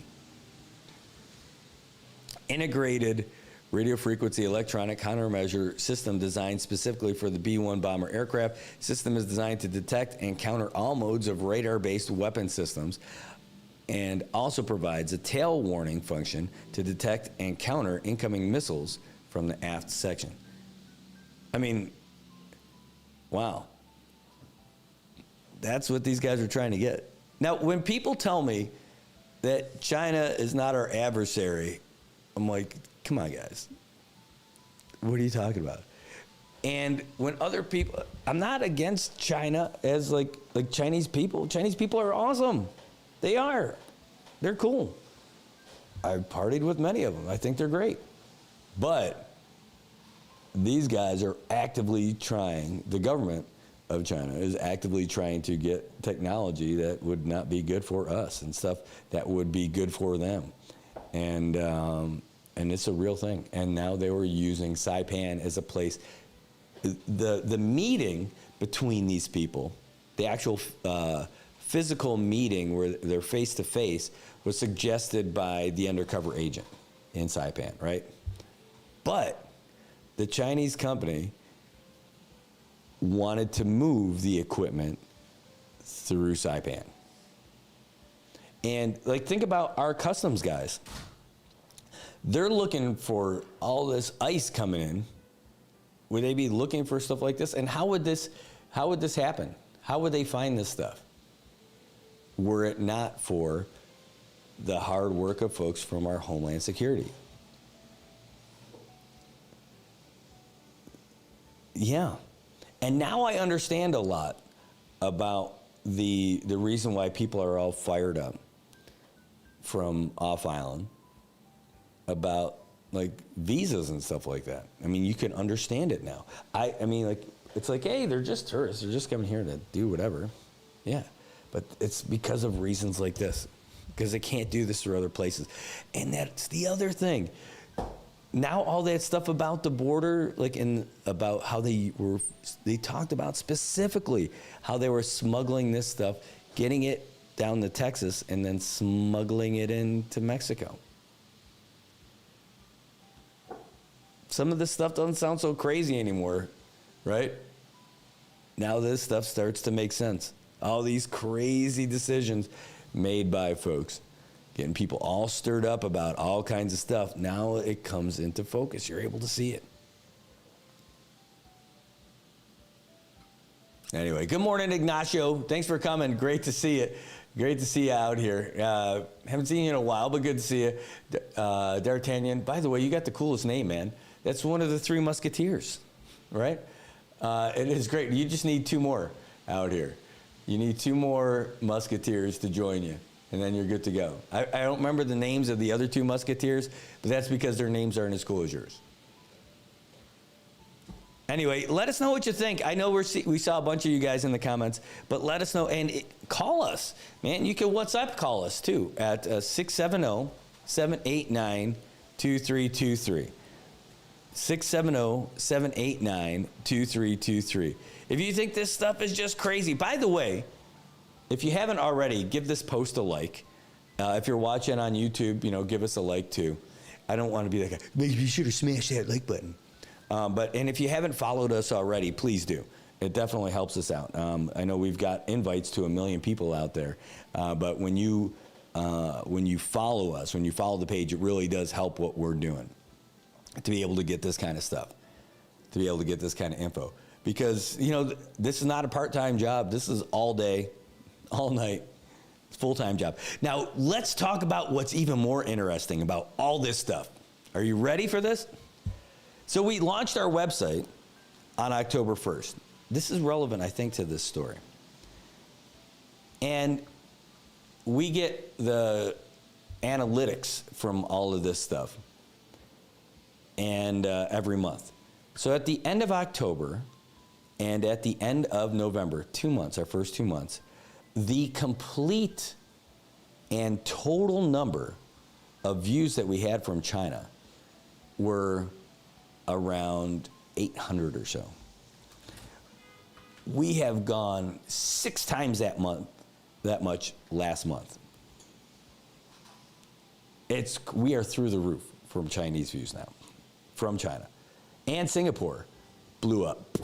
Integrated radio frequency electronic countermeasure system designed specifically for the B-1 bomber aircraft. System is designed to detect and counter all modes of radar-based weapon systems, and also provides a tail warning function to detect and counter incoming missiles from the aft section. Wow. That's what these guys are trying to get. Now, when people tell me that China is not our adversary, I'm like, come on, guys. What are you talking about? And when other people, I'm not against China as like Chinese people. Chinese people are awesome. They are. They're cool. I've partied with many of them. I think they're great. But these guys are actively trying, the government of China is actively trying to get technology that would not be good for us and stuff that would be good for them. And it's a real thing. And now they were using Saipan as a place. The meeting between these people, the actual physical meeting where they're face-to-face, was suggested by the undercover agent in Saipan, right? But the Chinese company wanted to move the equipment through Saipan. And think about our customs guys. They're looking for all this ice coming in. Would they be looking for stuff like this? And how would this happen? How would they find this stuff? Were it not for the hard work of folks from our Homeland Security. Yeah. And now I understand a lot about the reason why people are all fired up from off island about visas and stuff like that. You can understand it now. It's hey, they're just tourists. They're just coming here to do whatever. Yeah. But it's because of reasons like this, because they can't do this through other places. And that's the other thing. Now all that stuff about the border, about how they talked about specifically how they were smuggling this stuff, getting it down to Texas, and then smuggling it into Mexico. Some of this stuff doesn't sound so crazy anymore, right? Now this stuff starts to make sense. All these crazy decisions made by folks, getting people all stirred up about all kinds of stuff. Now it comes into focus. You're able to see it. Anyway, good morning, Ignacio. Thanks for coming. Great to see you. Great to see you out here. Haven't seen you in a while, but good to see you. D'Artagnan, by the way, you got the coolest name, man. That's one of the 3 Musketeers, right? It is great. You just need 2 more out here. You need 2 more Musketeers to join you, and then you're good to go. I don't remember the names of the other 2 Musketeers, but that's because their names aren't as cool as yours. Anyway, let us know what you think. I know we saw a bunch of you guys in the comments, but let us know and call us. Man, you can WhatsApp call us too at 670-789-2323. 670-789-2323. If you think this stuff is just crazy, by the way, if you haven't already, give this post a like. If you're watching on YouTube, give us a like too. I don't want to be like, maybe you should have smashed that like button. And if you haven't followed us already, please do. It definitely helps us out. I know we've got invites to 1 million people out there, but when you follow us, when you follow the page, it really does help what we're doing to be able to get this kind of stuff, to be able to get this kind of info. Because, this is not a part-time job. This is all day, all night, full-time job. Now, let's talk about what's even more interesting about all this stuff. Are you ready for this? So we launched our website on October 1st. This is relevant, I think, to this story. And we get the analytics from all of this stuff and every month. So at the end of October and at the end of November, 2 months, our first 2 months, the complete and total number of views that we had from China were around 800 or so. We have gone 6 times that much last month. We are through the roof from Chinese views now, from China. And Singapore blew up.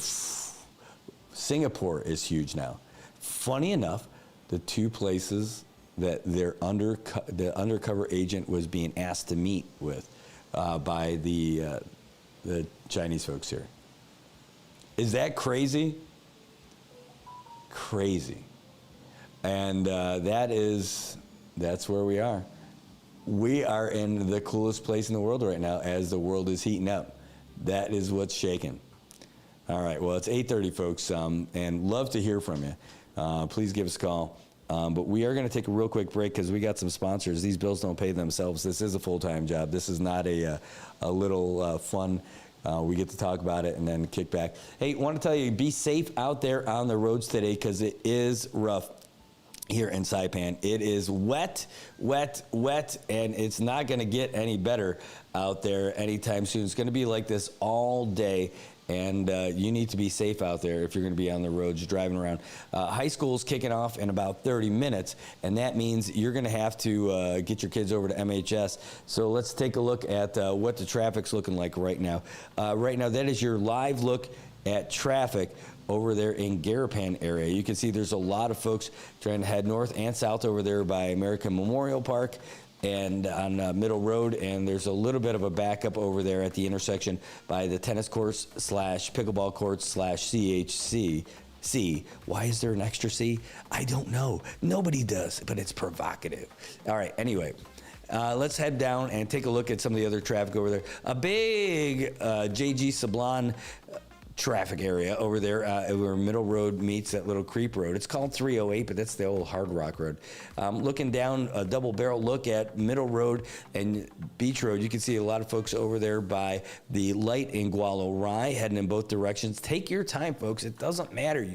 Singapore is huge now. Funny enough, the 2 places that the undercover agent was being asked to meet with by the Chinese folks here. Is that crazy? Crazy. And that's where we are. We are in the coolest place in the world right now as the world is heating up. That is what's shaking. All right, well, it's 8:30, folks, and love to hear from you. Please give us a call. But we are going to take a real quick break because we got some sponsors. These bills don't pay themselves. This is a full-time job. This is not a little fun. We get to talk about it and then kick back. Hey, want to tell you, be safe out there on the roads today because it is rough here in Saipan. It is wet, wet, wet, and it's not going to get any better out there anytime soon. It's going to be like this all day. And you need to be safe out there if you're going to be on the roads driving around. High school's kicking off in about 30 minutes, and that means you're going to have to get your kids over to MHS. So let's take a look at what the traffic's looking like right now. Right now, that is your live look at traffic over there in Garapan area. You can see there's a lot of folks trying to head north and south over there by American Memorial Park and on Middle Road, and there's a little bit of a backup over there at the intersection by the tennis courts / pickleball courts / CHC. Why is there an extra C? I don't know. Nobody does, but it's provocative. All right, anyway. Let's head down and take a look at some of the other traffic over there. A big JG Sablon traffic area over there where Middle Road meets that little creep road. It's called 308, but that's the old Hard Rock Road. Looking down a double barrel look at Middle Road and Beach Road, you can see a lot of folks over there by the light in Gualo Rye heading in both directions. Take your time, folks. It doesn't matter.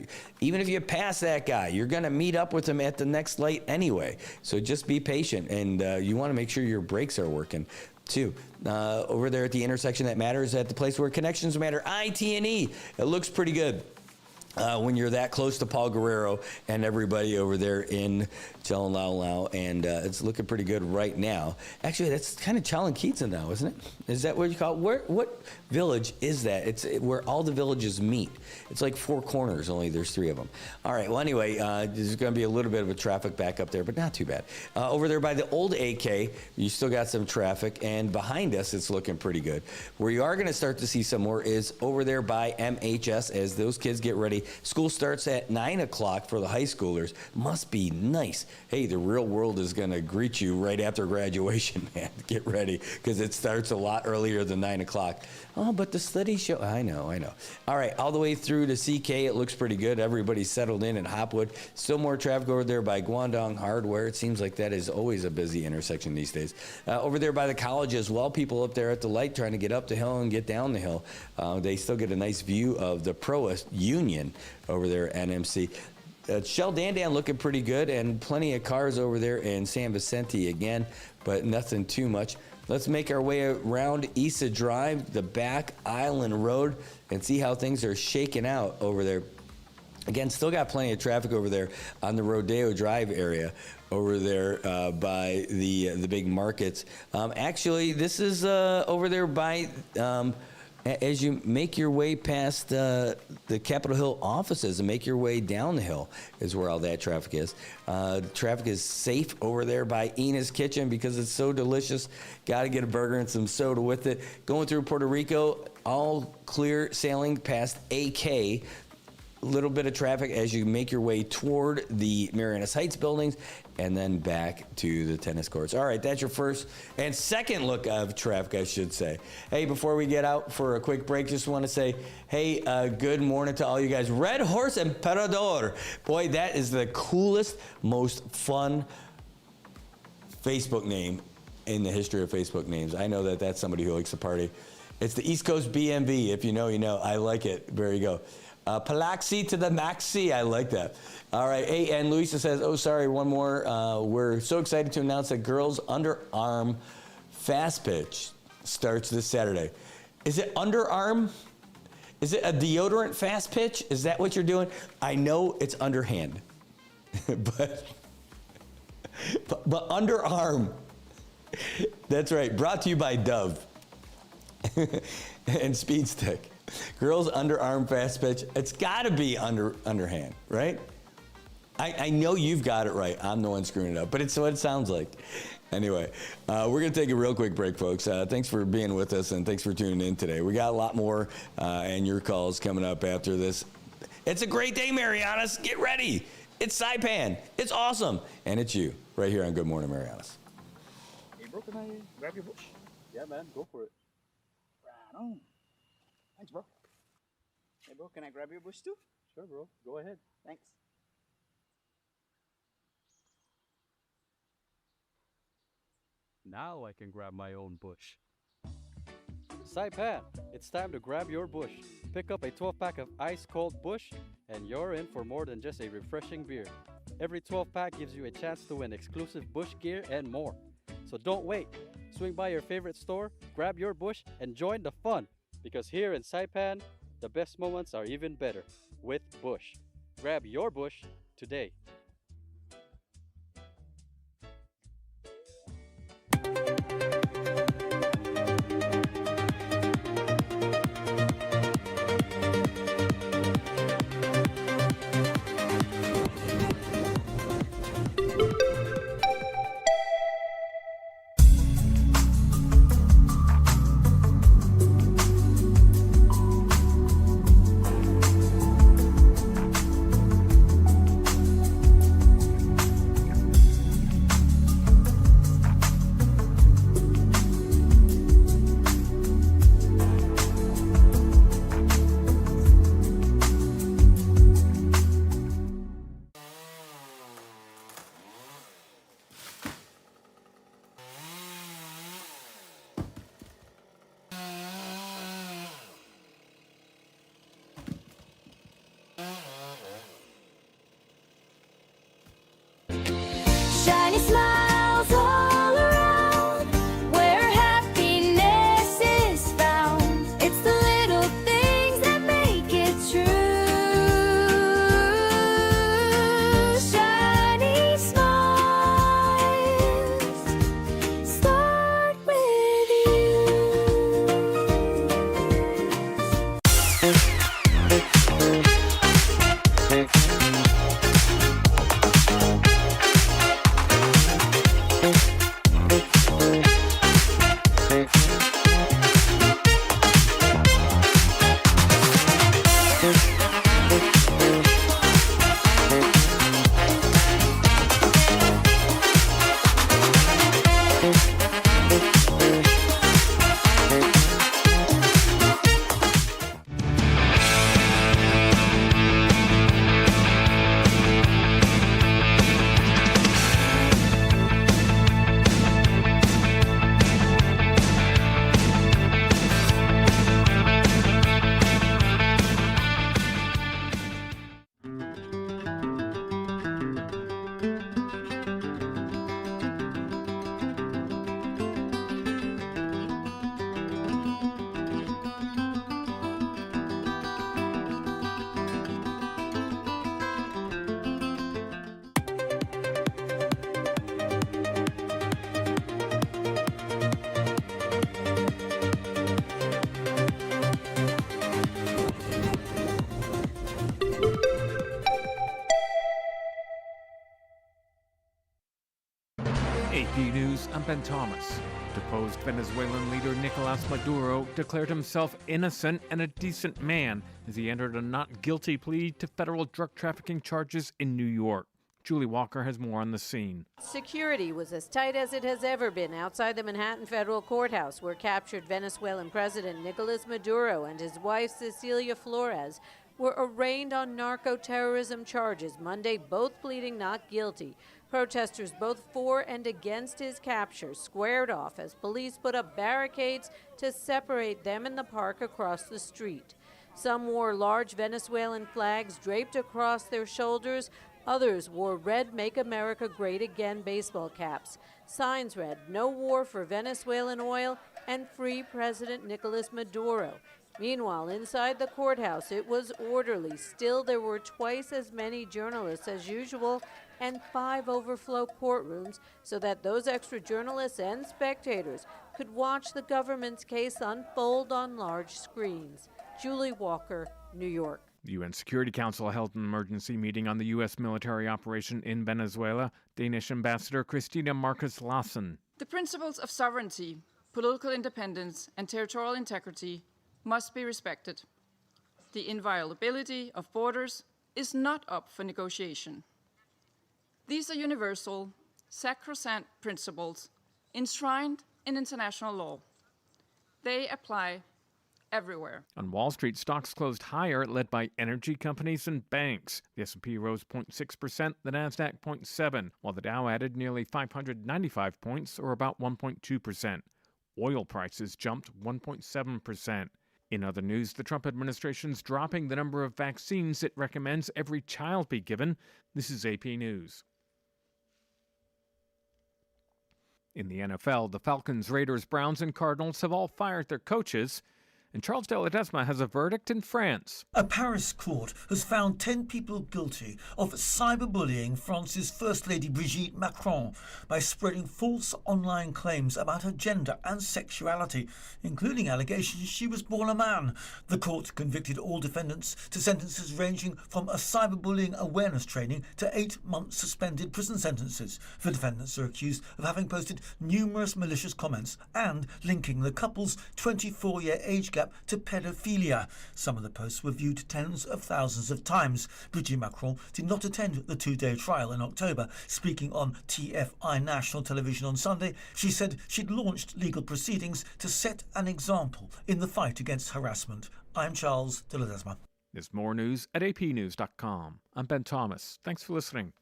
Even if you pass that guy, you're going to meet up with him at the next light anyway. So just be patient, and you want to make sure your brakes are working too. Over there at the intersection that matters, at the place where connections matter, IT&E. It looks pretty good when you're that close to Paul Guerrero and everybody over there in Chalan, and it's looking pretty good right now. Actually, that's kind of Chalanquita now, isn't it? Is that what you call it? What village is that? It's where all the villages meet. It's like 4 corners, only there's 3 of them. All right, well, anyway, there's going to be a little bit of a traffic back up there, but not too bad. Over there by the old AK, you still got some traffic, and behind us, it's looking pretty good. Where you are going to start to see some more is over there by MHS as those kids get ready early. School starts at 9 o'clock for the high schoolers. Must be nice. Hey, the real world is going to greet you right after graduation, man. Get ready, because it starts a lot earlier than 9 o'clock. Oh, but the studies show, I know. All right, all the way through to CK, it looks pretty good. Everybody's settled in at Hopwood. Still more traffic over there by Guangdong Hardware. It seems like that is always a busy intersection these days. Over there by the college as well, people up there at the light trying to get up the hill and get down the hill. They still get a nice view of the Proa Union over there at NMC. Shell Dandan looking pretty good, and plenty of cars over there in San Vicente again, but nothing too much. Let's make our way around Issa Drive, the back Island Road, and see how things are shaking out over there. Again, still got plenty of traffic over there on the Rodeo Drive area over there by the big markets. Actually, this is over there by, as you make your way past the Capitol Hill offices and make your way down the hill is where all that traffic is. Traffic is safe over there by Ina's Kitchen because it's so delicious. Got to get a burger and some soda with it. Going through Puerto Rico, all clear sailing past AK. Little bit of traffic as you make your way toward the Marianas Heights buildings and then back to the tennis courts. All right, that's your first and second look of traffic, I should say. Hey, before we get out for a quick break, just want to say, hey, good morning to all you guys. Red Horse Emperador. Boy, that is the coolest, most fun Facebook name in the history of Facebook names. I know that that's somebody who likes to party. It's the East Coast BMV. If you know, you know. I like it. There you go. Palaxi to the maxi. I like that. All right. Hey, and Luisa says, oh, sorry, one more. We're so excited to announce that girls' underarm fast pitch starts this Saturday. Is it underarm? Is it a deodorant fast pitch? Is that what you're doing? I know it's underhand, but underarm. That's right. Brought to you by Dove and Speed Stick. Girls underarm fast pitch. It's got to be underhand, right? I know you've got it right. I'm the one screwing it up, but it's what it sounds like. Anyway, we're going to take a real quick break, folks. Thanks for being with us, and thanks for tuning in today. We got a lot more and your calls coming up after this. It's a great day, Marianas. Get ready. It's Saipan. It's awesome. And it's you right here on Good Morning Marianas. Hey, bro, can I grab your bush? Yeah, man, go for it. Right on. Thanks, bro. Hey, bro, can I grab your bush too? Sure, bro. Go ahead. Thanks. Now I can grab my own bush. Saipan, it's time to grab your bush. Pick up a 12-pack of ice-cold bush, and you're in for more than just a refreshing beer. Every 12-pack gives you a chance to win exclusive bush gear and more. So don't wait. Swing by your favorite store, grab your bush, and join the fun. Because here in Saipan, the best moments are even better with Bush. Grab your bush today. News, I'm Ben Thomas. Deposed Venezuelan leader Nicolas Maduro declared himself innocent and a decent man as he entered a not guilty plea to federal drug trafficking charges in New York. Julie Walker has more on the scene. Security was as tight as it has ever been outside the Manhattan federal courthouse, where captured Venezuelan President Nicolas Maduro and his wife Cecilia Flores were arraigned on narco-terrorism charges Monday, both pleading not guilty. Protesters both for and against his capture squared off as police put up barricades to separate them in the park across the street. Some wore large Venezuelan flags draped across their shoulders. Others wore red Make America Great Again baseball caps. Signs read, "No war for Venezuelan oil" and "Free President Nicolas Maduro." Meanwhile, inside the courthouse, it was orderly. Still, there were twice as many journalists as usual and 5 overflow courtrooms so that those extra journalists and spectators could watch the government's case unfold on large screens. Julie Walker, New York. The UN Security Council held an emergency meeting on the U.S. military operation in Venezuela. Danish Ambassador Christina Marcus Lassen. The principles of sovereignty, political independence, and territorial integrity must be respected. The inviolability of borders is not up for negotiation. These are universal, sacrosanct principles enshrined in international law. They apply everywhere. On Wall Street, stocks closed higher, led by energy companies and banks. The S&P rose 0.6%, the Nasdaq 0.7%, while the Dow added nearly 595 points, or about 1.2%. Oil prices jumped 1.7%. In other news, the Trump administration's dropping the number of vaccines it recommends every child be given. This is AP News. In the NFL, the Falcons, Raiders, Browns, and Cardinals have all fired their coaches. And Charles de Ledesma has a verdict in France. A Paris court has found 10 people guilty of cyberbullying France's First Lady Brigitte Macron by spreading false online claims about her gender and sexuality, including allegations she was born a man. The court convicted all defendants to sentences ranging from a cyberbullying awareness training to 8-month suspended prison sentences. The defendants are accused of having posted numerous malicious comments and linking the couple's 24-year age gap to pedophilia. Some of the posts were viewed tens of thousands of times. Brigitte Macron did not attend the 2-day trial in October. Speaking on TFI national television on Sunday, she said she'd launched legal proceedings to set an example in the fight against harassment. I'm Charles de Ledesma. There's more news at apnews.com. I'm Ben Thomas. Thanks for listening.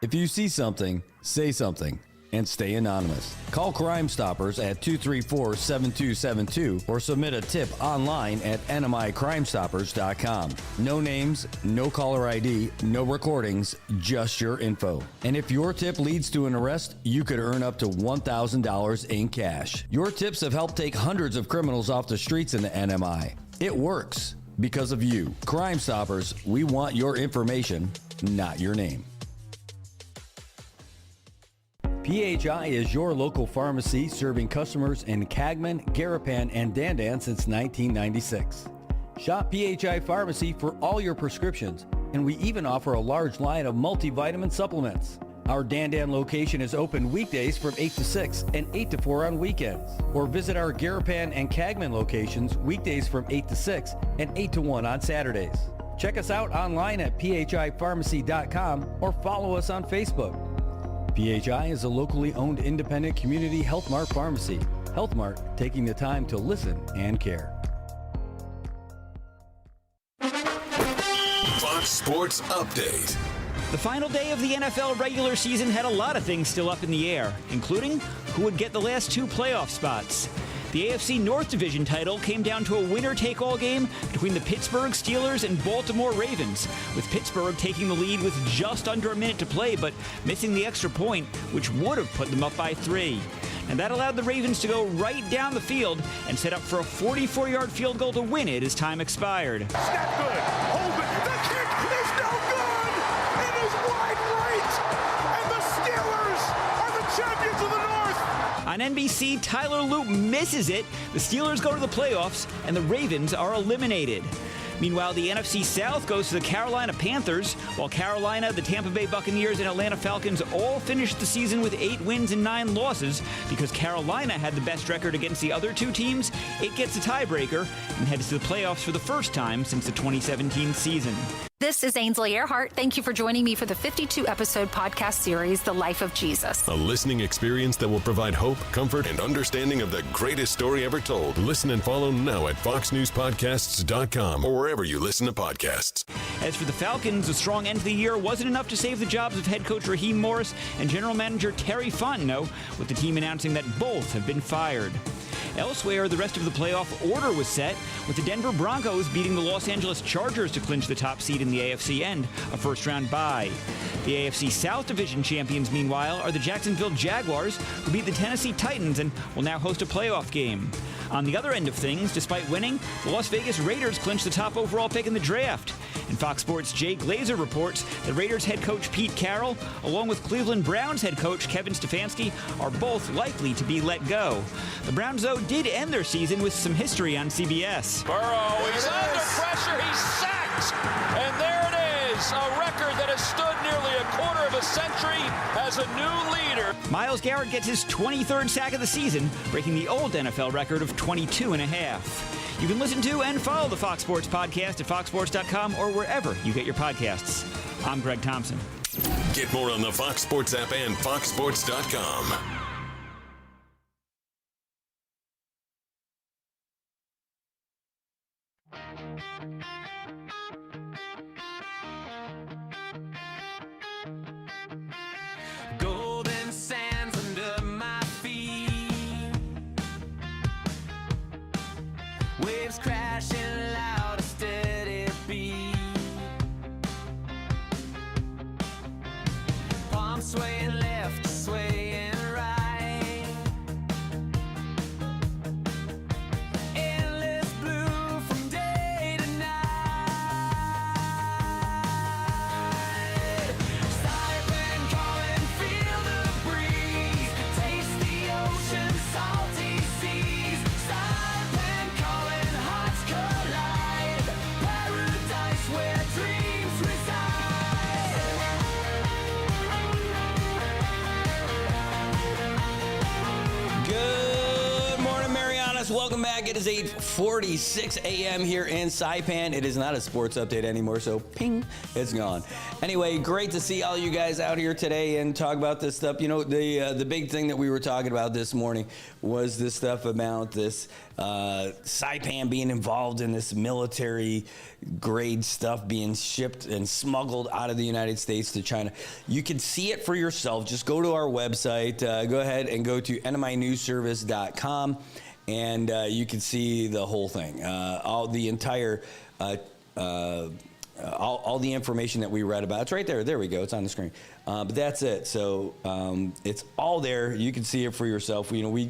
If you see something, say something. And stay anonymous. Call Crime Stoppers at 234-7272 or submit a tip online at nmicrimestoppers.com. No names, no caller ID, no recordings, just your info. And if your tip leads to an arrest, you could earn up to $1,000 in cash. Your tips have helped take hundreds of criminals off the streets in the NMI. It works because of you. Crime Stoppers, we want your information, not your name. PHI is your local pharmacy serving customers in Cagman, Garapan, and Dandan since 1996. Shop PHI Pharmacy for all your prescriptions, and we even offer a large line of multivitamin supplements. Our Dandan location is open weekdays from 8 to 6 and 8 to 4 on weekends. Or visit our Garapan and Cagman locations weekdays from 8 to 6 and 8 to 1 on Saturdays. Check us out online at phipharmacy.com or follow us on Facebook. PHI is a locally owned independent community Health Mart pharmacy. Health Mart, taking the time to listen and care. Fox Sports Update. The final day of the NFL regular season had a lot of things still up in the air, including who would get the last 2 playoff spots. The AFC North Division title came down to a winner-take-all game between the Pittsburgh Steelers and Baltimore Ravens, with Pittsburgh taking the lead with just under a minute to play, but missing the extra point, which would have put them up by 3. And that allowed the Ravens to go right down the field and set up for a 44-yard field goal to win it as time expired. Snap good. Hold it. The kick is no good. It is wide right. And the Steelers are the champions of the North. On NBC, Tyler Loop misses it. The Steelers go to the playoffs, and the Ravens are eliminated. Meanwhile, the NFC South goes to the Carolina Panthers, while Carolina, the Tampa Bay Buccaneers, and Atlanta Falcons all finished the season with 8 wins and 9 losses. Because Carolina had the best record against the other 2 teams, it gets a tiebreaker and heads to the playoffs for the first time since the 2017 season. This is Ainsley Earhart. Thank you for joining me for the 52-episode podcast series, The Life of Jesus. A listening experience that will provide hope, comfort, and understanding of the greatest story ever told. Listen and follow now at foxnewspodcasts.com or wherever you listen to podcasts. As for the Falcons, a strong end to the year wasn't enough to save the jobs of head coach Raheem Morris and general manager Terry Fontenot, with the team announcing that both have been fired. Elsewhere, the rest of the playoff order was set, with the Denver Broncos beating the Los Angeles Chargers to clinch the top seed in the AFC and a first-round bye. The AFC South Division champions, meanwhile, are the Jacksonville Jaguars, who beat the Tennessee Titans and will now host a playoff game. On the other end of things, despite winning, the Las Vegas Raiders clinched the top overall pick in the draft. And Fox Sports' Jay Glazer reports that Raiders head coach Pete Carroll, along with Cleveland Browns head coach Kevin Stefanski, are both likely to be let go. The Browns, though, did end their season with some history on CBS. Burrow, he's under pressure, he's sacked, and there it is, a record that has stood nearly a quarter of a century as a new leader. Myles Garrett gets his 23rd sack of the season, breaking the old NFL record of 22 and a half. You can listen to and follow the Fox Sports Podcast at foxsports.com or wherever you get your podcasts. I'm Greg Thompson. Get more on the Fox Sports app and foxsports.com. Golden sands under my feet, waves crashing loud, a steady beat, palms swaying left, swaying right, endless blue from day to night. Siren calling, feel the breeze, taste the ocean, salty seas. Siren calling, hearts collide, paradise where dreams reside. Good morning, Marianas. Welcome back. It is 8:46 a.m. here in Saipan. It is not a sports update anymore, so ping, it's gone. Anyway, great to see all you guys out here today and talk about this stuff. You know, the big thing that we were talking about this morning was this stuff about this Saipan being involved in this military grade stuff being shipped and smuggled out of the United States to China. You can see it for yourself. Just go to our website. Go ahead and go to nminewsservice.com. And you can see the whole thing, all the entire, all the information that we read about. It's right there. There we go. It's on the screen. But that's it. So it's all there. You can see it for yourself. You know, we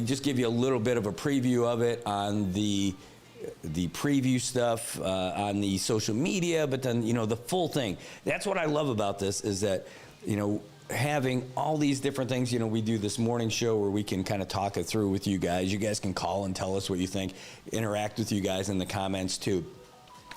just give you a little bit of a preview of it on the preview stuff on the social media, but then, you know, the full thing. That's what I love about this is that, you know, having all these different things. You know, we do this morning show where we can kind of talk it through with you guys. You guys can call and tell us what you think, interact with you guys in the comments too.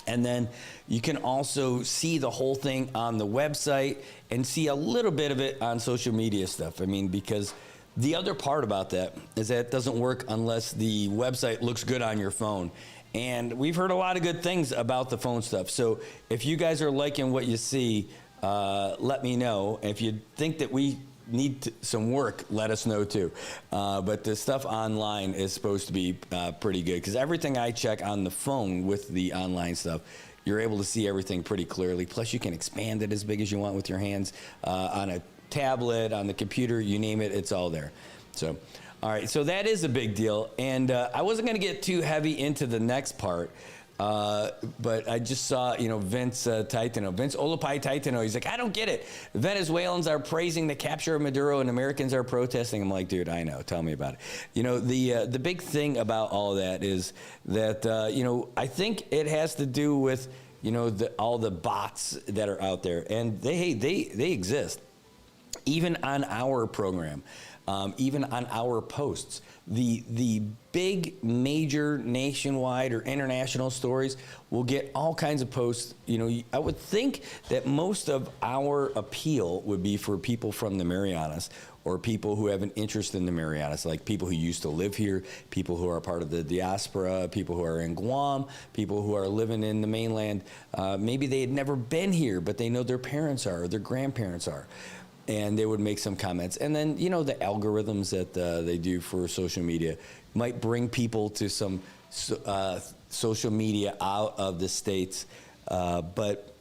And then you can also see the whole thing on the website and see a little bit of it on social media stuff. I mean, because the other part about that is that it doesn't work unless the website looks good on your phone. And we've heard a lot of good things about the phone stuff. So if you guys are liking what you see, let me know. If you think that we need some work, let us know too. But the stuff online is supposed to be pretty good because everything I check on the phone with the online stuff, you're able to see everything pretty clearly. Plus, you can expand it as big as you want with your hands on a tablet, on the computer, you name it, it's all there. So, all right, so that is a big deal. And I wasn't going to get too heavy into the next part. But I just saw, you know, Vince Olapai Taitano. He's like, I don't get it. Venezuelans are praising the capture of Maduro and Americans are protesting. I'm like, dude, I know. Tell me about it. You know, the big thing about all that is that, you know, I think it has to do with, you know, all the bots that are out there. And they exist. Even on our program. even on our posts. The big major nationwide or international stories will get all kinds of posts. You know, I would think that most of our appeal would be for people from the Marianas, or people who have an interest in the Marianas, like people who used to live here, people who are part of the diaspora, people who are in Guam, people who are living in the mainland. Maybe they had never been here, but they know their parents are, or their grandparents are. And they would make some comments. And then, you know, the algorithms that they do for social media might bring people to some social media out of the States. But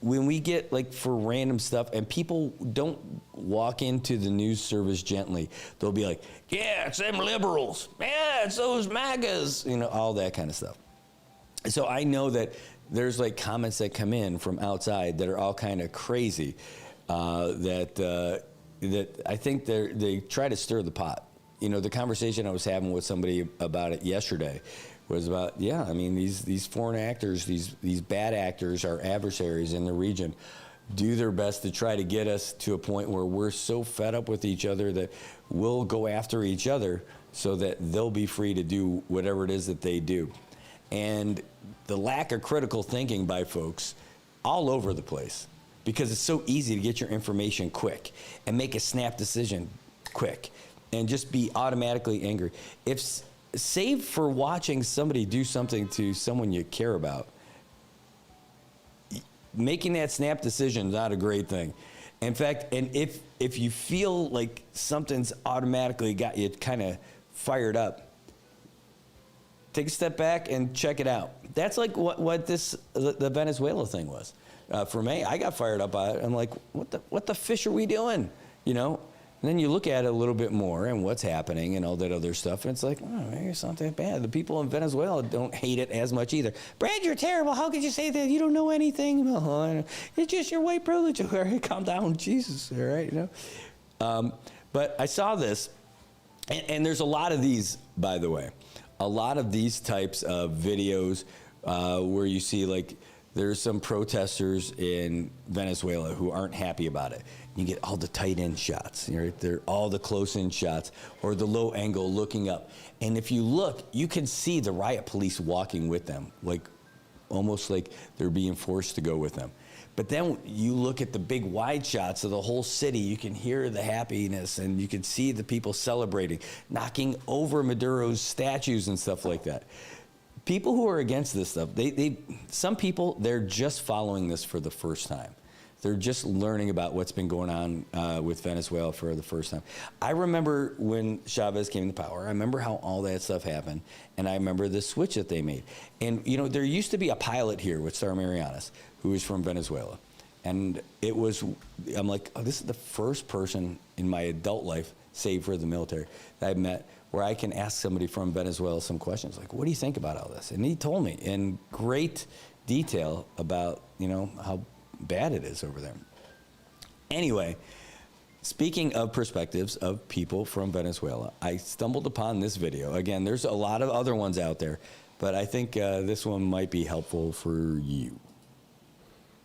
when we get, like, for random stuff, and people don't walk into the news service gently, they'll be like, yeah, it's them liberals. Yeah, it's those MAGAs. You know, all that kind of stuff. So I know that there's, like, comments that come in from outside that are all kind of crazy. That I think they try to stir the pot. You know, the conversation I was having with somebody about it yesterday was about, yeah, I mean, these foreign actors, these bad actors, our adversaries in the region, do their best to try to get us to a point where we're so fed up with each other that we'll go after each other so that they'll be free to do whatever it is that they do. And the lack of critical thinking by folks all over the place, because it's so easy to get your information quick and make a snap decision quick and just be automatically angry. Save for watching somebody do something to someone you care about, making that snap decision is not a great thing. In fact, and if you feel like something's automatically got you kind of fired up, take a step back and check it out. That's like what the Venezuela thing was. For me, I got fired up by it. I'm like, what the fish are we doing? You know? And then you look at it a little bit more and what's happening and all that other stuff, and it's like, oh, maybe it's not that bad. The people in Venezuela don't hate it as much either. Brad, you're terrible. How could you say that? You don't know anything. It's just your white privilege. All right, calm down, Jesus. All right, you know. But I saw this, and there's a lot of these, by the way, a lot of these types of videos where you see, like, there's some protesters in Venezuela who aren't happy about it. You get all the tight-end shots, right? They're all the close-in shots, or the low angle looking up. And if you look, you can see the riot police walking with them, like almost like they're being forced to go with them. But then you look at the big wide shots of the whole city, you can hear the happiness and you can see the people celebrating, knocking over Maduro's statues and stuff like that. People who are against this stuff, some people, they're just following this for the first time. They're just learning about what's been going on with Venezuela for the first time. I remember when Chavez came to power, I remember how all that stuff happened, and I remember the switch that they made. And, you know, there used to be a pilot here with Star Marianas who was from Venezuela. And I'm like, oh, this is the first person in my adult life, save for the military, that I've met where I can ask somebody from Venezuela some questions, like, what do you think about all this? And he told me in great detail about, you know, how bad it is over there. Anyway, speaking of perspectives of people from Venezuela, I stumbled upon this video. Again, there's a lot of other ones out there, but I think this one might be helpful for you.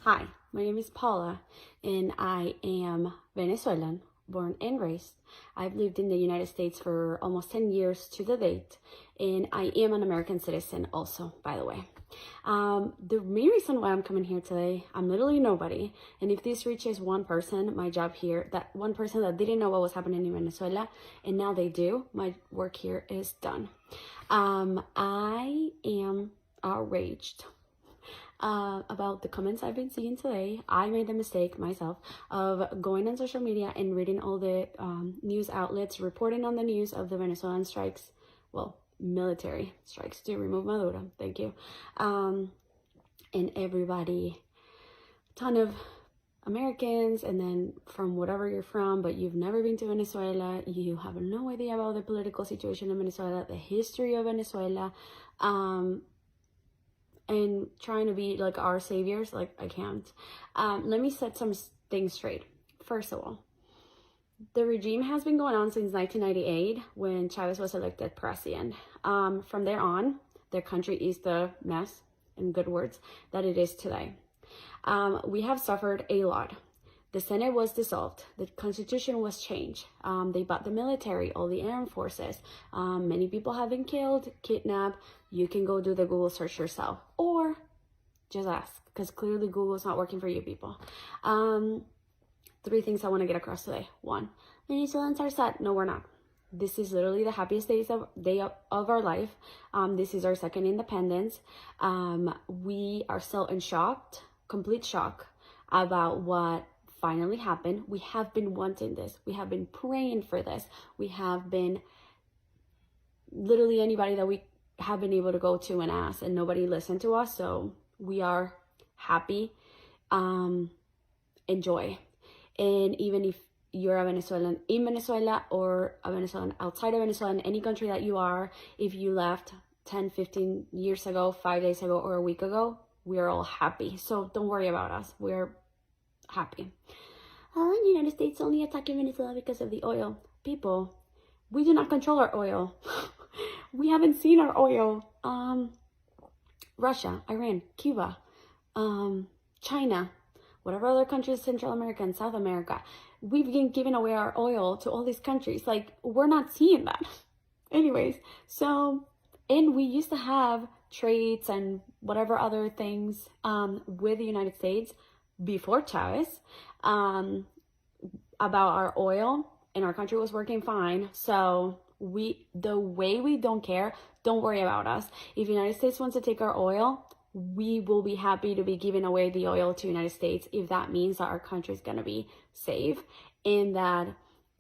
Hi, my name is Paula, and I am Venezuelan, born and raised. I've lived in the United States for almost 10 years to the date, and I am an American citizen also, by the way. The main reason why I'm coming here today, I'm literally nobody, and if this reaches one person, my job here, that one person that didn't know what was happening in Venezuela, and now they do, my work here is done. I am outraged about the comments I've been seeing today. I made the mistake myself of going on social media and reading all the news outlets reporting on the news of the Venezuelan strikes, well, military strikes to remove Maduro, thank you. And everybody, ton of Americans, and then from whatever you're from, but you've never been to Venezuela, you have no idea about the political situation in Venezuela, the history of Venezuela, and trying to be like our saviors, like I can't. Let me set some things straight. First of all, the regime has been going on since 1998 when Chavez was elected president. From there on, their country is the mess, in good words, that it is today. We have suffered a lot. The Senate was dissolved. The Constitution was changed. They bought the military, all the armed forces. Many people have been killed, kidnapped. You can go do the Google search yourself, or just ask, because clearly Google's not working for you people. 3 things I want to get across today. 1, Venezuelans are sad. No, we're not. This is literally the happiest day of our life. This is our second independence. We are still in shock, complete shock about what finally happened. We have been wanting this. We have been praying for this. We have been literally anybody that we have been able to go to and ask, and nobody listened to us. So we are happy. Enjoy. And even if you're a Venezuelan in Venezuela or a Venezuelan outside of Venezuela, in any country that you are, if you left 10, 15 years ago, 5 days ago, or a week ago, we are all happy. So don't worry about us. We're happy. The United States only attacking Venezuela because of the oil. People, we do not control our oil. We haven't seen our oil. Russia, Iran, Cuba, China, whatever other countries, Central America and South America, we've been giving away our oil to all these countries. Like, we're not seeing that. Anyways, so, and we used to have trades and whatever other things with the United States before Chavez about our oil, and our country was working fine. So the way we don't care, don't worry about us. If the United States wants to take our oil, we will be happy to be giving away the oil to the United States if that means that our country is going to be safe and that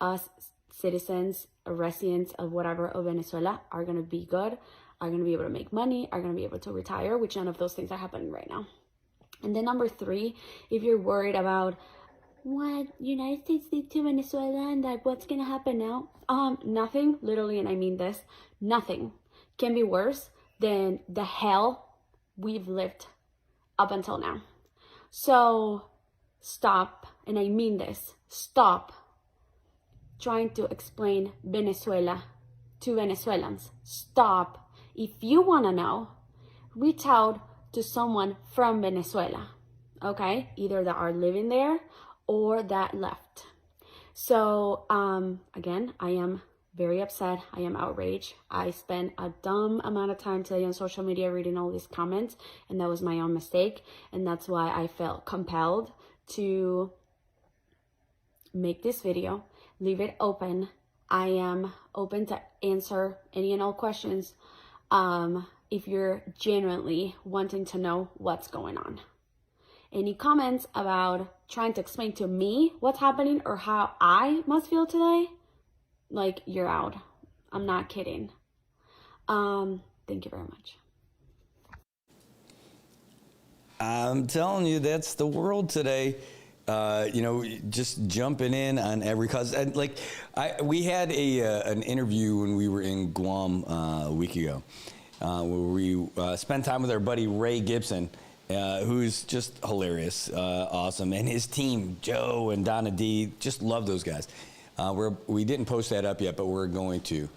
us citizens, residents of whatever of Venezuela are going to be good, are going to be able to make money, are going to be able to retire, which none of those things are happening right now. And then number 3, if you're worried about what United States did to Venezuela and that what's going to happen now, nothing, literally, and I mean this, nothing can be worse than the hell we've lived up until now. So stop, and I mean this, stop trying to explain Venezuela to Venezuelans. Stop. If you want to know, reach out to someone from Venezuela, okay? Either that are living there or that left. So again, I am very upset. I am outraged. I spent a dumb amount of time today on social media reading all these comments, and that was my own mistake. And that's why I felt compelled to make this video, leave it open. I am open to answer any and all questions if you're genuinely wanting to know what's going on. Any comments about trying to explain to me what's happening or how I must feel today, like, you're out. I'm not kidding. Thank you very much. I'm telling you, that's the world today. Just jumping in on every cause. And we had an interview when we were in Guam a week ago, where we spent time with our buddy Ray Gibson, who's just hilarious, awesome, and his team, Joe and Donna D, just love those guys. We didn't post that up yet, but we're going to.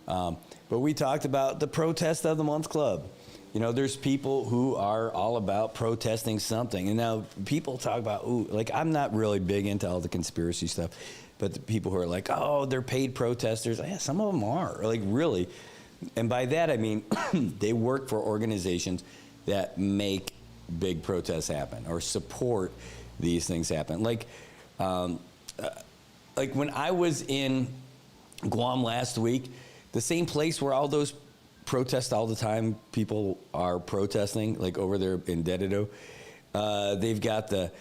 But we talked about the Protest of the Month Club. There's people who are all about protesting something. And now people talk about, I'm not really big into all the conspiracy stuff, but the people who are like, oh, they're paid protesters. Yeah, some of them are, really. And by that, I mean, they work for organizations that make big protests happen or support these things happen. Like when I was in Guam last week, the same place where all those protests all the time, people are protesting, like over there in Dededo, they've got the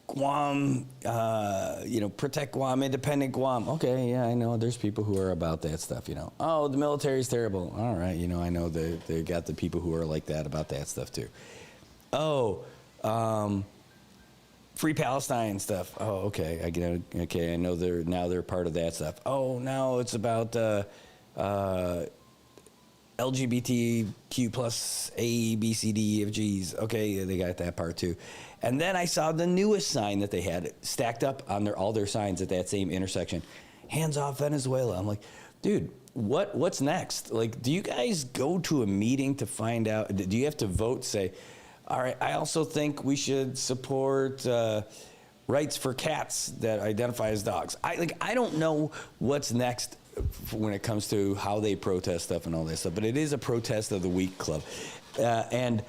Guam, protect Guam, independent Guam. Okay, yeah, I know there's people who are about that stuff, Oh, the military's terrible. All right, I know they got the people who are like that about that stuff too. Oh, Free Palestine stuff. Oh, okay. I know they're part of that stuff. Oh, now it's about LGBTQ plus A, B, C, D, E, F, G's. Okay, they got that part too. And then I saw the newest sign that they had stacked up on all their signs at that same intersection. Hands off Venezuela. I'm like, dude, what's next? Do you guys go to a meeting to find out? Do you have to vote, say, all right, I also think we should support rights for cats that identify as dogs. I don't know what's next when it comes to how they protest stuff and all that stuff, but it is a protest of the week club. And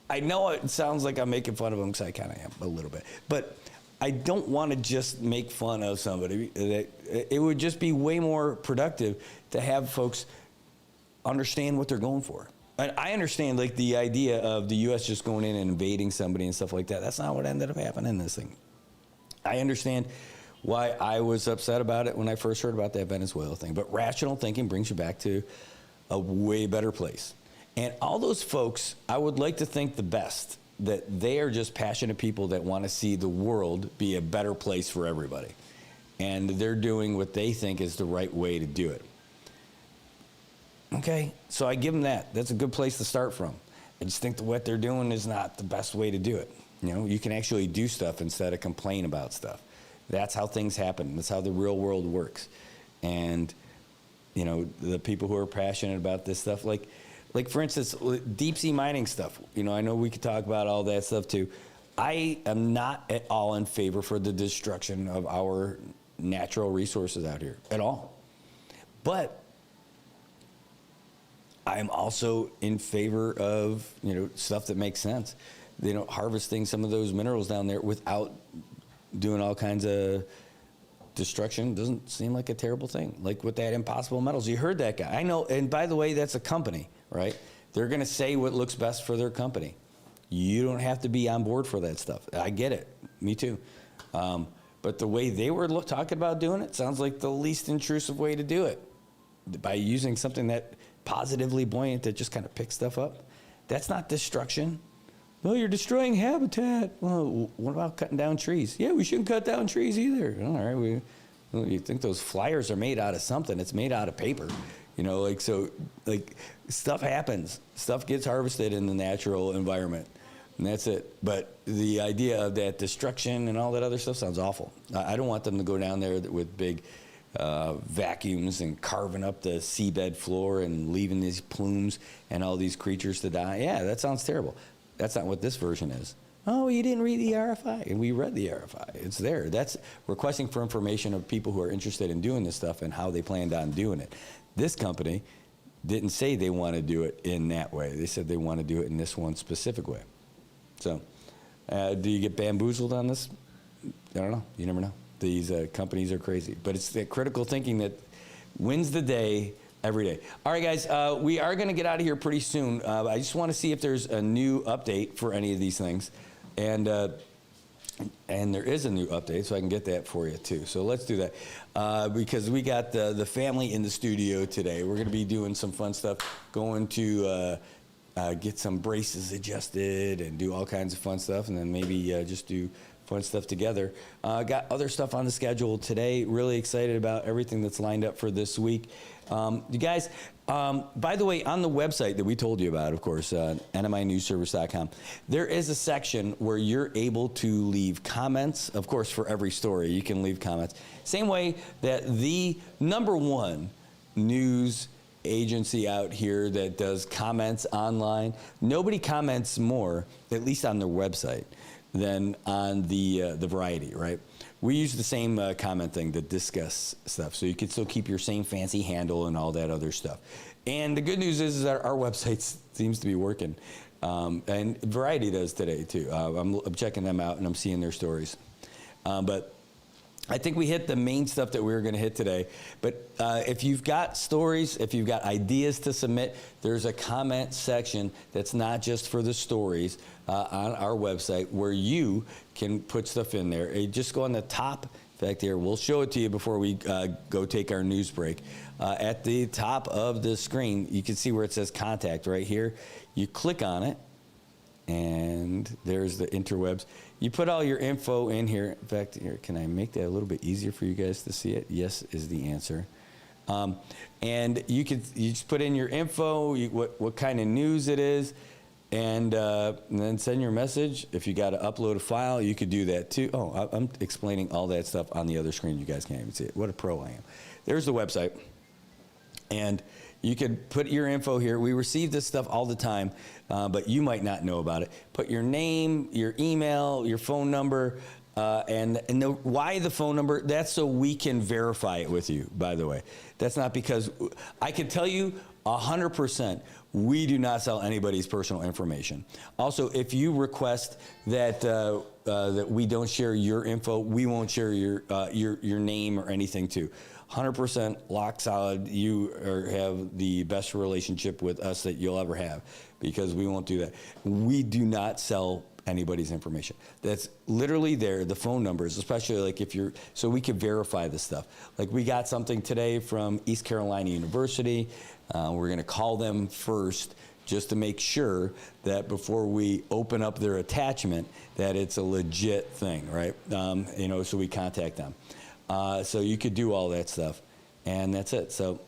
I know it sounds like I'm making fun of them, because I kind of am a little bit, but I don't want to just make fun of somebody. It would just be way more productive to have folks understand what they're going for. And I understand, like, the idea of the U.S. just going in and invading somebody and stuff like that. That's not what ended up happening in this thing. I understand why I was upset about it when I first heard about that Venezuela thing. But rational thinking brings you back to a way better place. And all those folks, I would like to think the best, that they are just passionate people that want to see the world be a better place for everybody. And they're doing what they think is the right way to do it. Okay, so I give them that. That's a good place to start from. I just think that what they're doing is not the best way to do it. You know, you can actually do stuff instead of complain about stuff. That's how things happen. That's how the real world works. And, you know, the people who are passionate about this stuff, like for instance, deep sea mining stuff. You know, I know we could talk about all that stuff too. I am not at all in favor for the destruction of our natural resources out here at all. But I'm also in favor of, you know, stuff that makes sense. You know, harvesting some of those minerals down there without doing all kinds of destruction doesn't seem like a terrible thing. Like with that Impossible Metals, you heard that guy. I know, and by the way, that's a company, right? They're going to say what looks best for their company. You don't have to be on board for that stuff. I get it. Me too. But the way they were talking about doing it sounds like the least intrusive way to do it. By using something that positively buoyant that just kind of picks stuff up. That's not destruction. No, you're destroying habitat. Well, what about cutting down trees? Yeah, we shouldn't cut down trees either. All right, you think those flyers are made out of something. It's made out of paper. You know, like, so, like, stuff happens. Stuff gets harvested in the natural environment, and that's it. But the idea of that destruction and all that other stuff sounds awful. I don't want them to go down there with big vacuums and carving up the seabed floor and leaving these plumes and all these creatures to die. Yeah, that sounds terrible. That's not what this version is. Oh, you didn't read the RFI. And we read the RFI. It's there. That's requesting for information of people who are interested in doing this stuff and how they planned on doing it. This company didn't say they want to do it in that way. They said they want to do it in this one specific way. So, do you get bamboozled on this? I don't know. You never know. These companies are crazy. But it's the critical thinking that wins the day every day. All right, guys, we are going to get out of here pretty soon. I just want to see if there's a new update for any of these things. And there is a new update, so I can get that for you, too. So let's do that. Because we got the family in the studio today. We're going to be doing some fun stuff, going to get some braces adjusted and do all kinds of fun stuff, and then maybe just do fun stuff together. Got other stuff on the schedule today. Really excited about everything that's lined up for this week. You guys, by the way, on the website that we told you about, of course, nminewsservice.com, there is a section where you're able to leave comments. Of course, for every story, you can leave comments. Same way that the #1 news agency out here that does comments online, nobody comments more, at least on their website, than on the Variety, right? We use the same comment thing to discuss stuff, so you can still keep your same fancy handle and all that other stuff. And the good news is that our website seems to be working, and Variety does today too. I'm checking them out and I'm seeing their stories, but I think we hit the main stuff that we were going to hit today. But if you've got stories, if you've got ideas to submit, there's a comment section that's not just for the stories on our website where you can put stuff in there. Just go on the top. In fact, here, we'll show it to you before we go take our news break. At the top of the screen, you can see where it says contact right here. You click on it, and there's the interwebs. You put all your info in here. In fact, here, can I make that a little bit easier for you guys to see it? Yes is the answer. And you just put in your info, what kind of news it is, and then send your message. If you got to upload a file, you could do that too. Oh, I'm explaining all that stuff on the other screen. You guys can't even see it. What a pro I am. There's the website. And You could put your info here. We receive this stuff all the time, but you might not know about it. Put your name, your email, your phone number, why the phone number? That's so we can verify it with you, by the way. That's not because I can tell you 100%. We do not sell anybody's personal information. Also, if you request that that we don't share your info, we won't share your name or anything too. 100% lock solid. You have the best relationship with us that you'll ever have, because we won't do that. We do not sell anybody's information. That's literally there, the phone numbers, especially like if you're, so we can verify this stuff. Like we got something today from East Carolina University. We're gonna call them first just to make sure that before we open up their attachment that it's a legit thing, right? So we contact them. So you could do all that stuff, and that's it. So,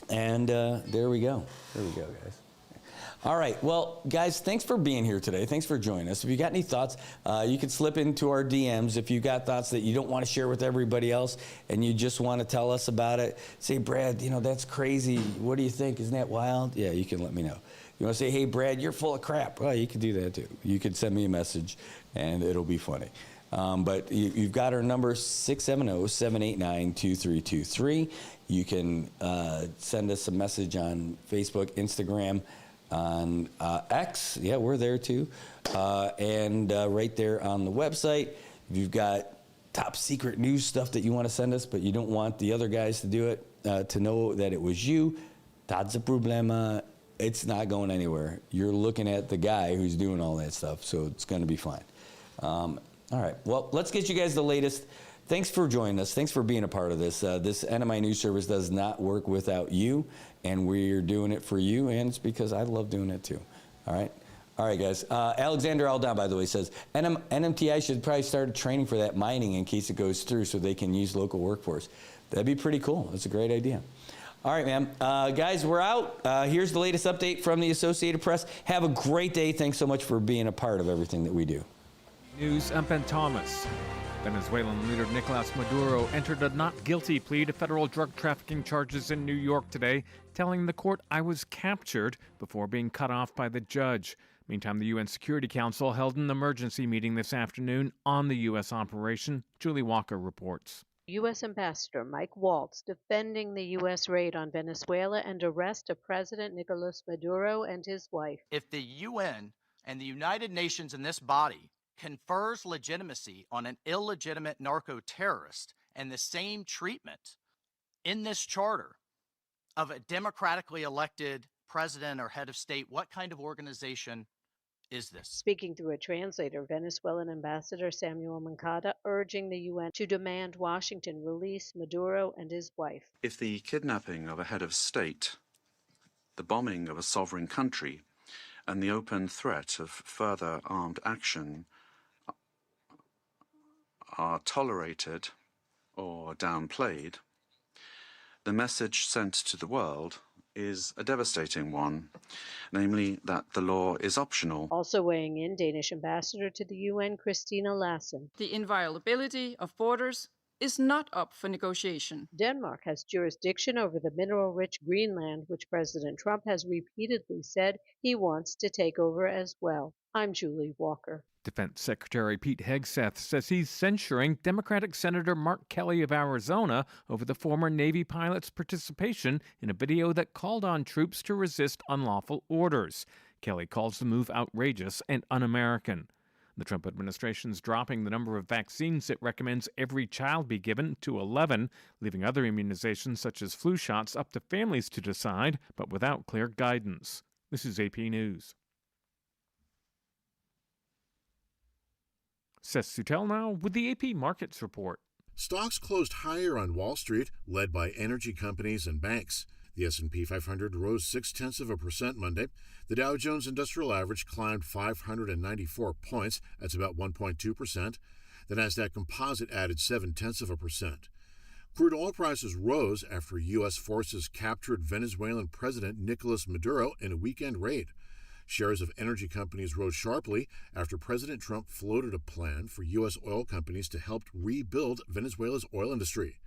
and there we go. There we go, guys. All right. Well, guys, thanks for being here today. Thanks for joining us. If you got any thoughts, you can slip into our DMs. If you got thoughts that you don't want to share with everybody else and you just want to tell us about it, say, Brad, that's crazy. What do you think? Isn't that wild? Yeah, you can let me know. You want to say, hey, Brad, you're full of crap. Well, you can do that too. You can send me a message and it'll be funny. But you've got our number, 670-789-2323. You can send us a message on Facebook, Instagram, on X. Yeah, we're there too. And right there on the website, if you've got top secret news stuff that you want to send us, but you don't want the other guys to do it, to know that it was you, that's a problema. It's not going anywhere. You're looking at the guy who's doing all that stuff, so it's going to be fine. All right. Well, let's get you guys the latest. Thanks for joining us. Thanks for being a part of this. This NMI News Service does not work without you, and we're doing it for you, and it's because I love doing it too. All right? All right, guys. Alexander Aldon, by the way, says, NMTI should probably start training for that mining in case it goes through so they can use local workforce. That'd be pretty cool. That's a great idea. All right, man. Guys, we're out. Here's the latest update from the Associated Press. Have a great day. Thanks so much for being a part of everything that we do. News, I'm Ben Thomas. Venezuelan leader Nicolas Maduro entered a not guilty plea to federal drug trafficking charges in New York today, telling the court, I was captured, before being cut off by the judge. Meantime, the UN Security Council held an emergency meeting this afternoon on the U.S. operation. Julie Walker reports. U.S. Ambassador Mike Waltz defending the U.S. raid on Venezuela and arrest of President Nicolas Maduro and his wife. If the UN and the United Nations in this body confers legitimacy on an illegitimate narco-terrorist and the same treatment in this charter of a democratically elected president or head of state, what kind of organization is this? Speaking through a translator, Venezuelan Ambassador Samuel Moncada urging the UN to demand Washington release Maduro and his wife. If the kidnapping of a head of state, the bombing of a sovereign country, and the open threat of further armed action are tolerated or downplayed, the message sent to the world is a devastating one, namely that the law is optional. Also weighing in, Danish ambassador to the UN, Christina Lassen. The inviolability of borders is not up for negotiation. Denmark has jurisdiction over the mineral-rich Greenland, which President Trump has repeatedly said he wants to take over as well. I'm Julie Walker. Defense Secretary Pete Hegseth says he's censuring Democratic Senator Mark Kelly of Arizona over the former Navy pilot's participation in a video that called on troops to resist unlawful orders. Kelly calls the move outrageous and un-American. The Trump administration's dropping the number of vaccines it recommends every child be given to 11, leaving other immunizations such as flu shots up to families to decide, but without clear guidance. This is AP News. Seth Sutel now with the AP Markets Report. Stocks closed higher on Wall Street, led by energy companies and banks. The S&P 500 rose 0.6% Monday. The Dow Jones Industrial Average climbed 594 points. That's about 1.2%. The Nasdaq Composite added 0.7%. Crude oil prices rose after U.S. forces captured Venezuelan President Nicolas Maduro in a weekend raid. Shares of energy companies rose sharply after President Trump floated a plan for U.S. oil companies to help rebuild Venezuela's oil industry.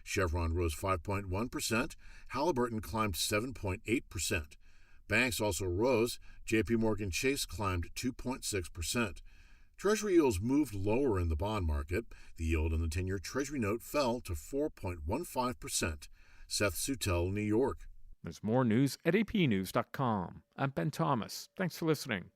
Chevron rose 5.1%. Halliburton climbed 7.8%. Banks also rose. J.P. Morgan Chase climbed 2.6%. Treasury yields moved lower in the bond market. The yield on the 10-year Treasury note fell to 4.15%. Seth Sutel, New York. There's more news at apnews.com. I'm Ben Thomas. Thanks for listening.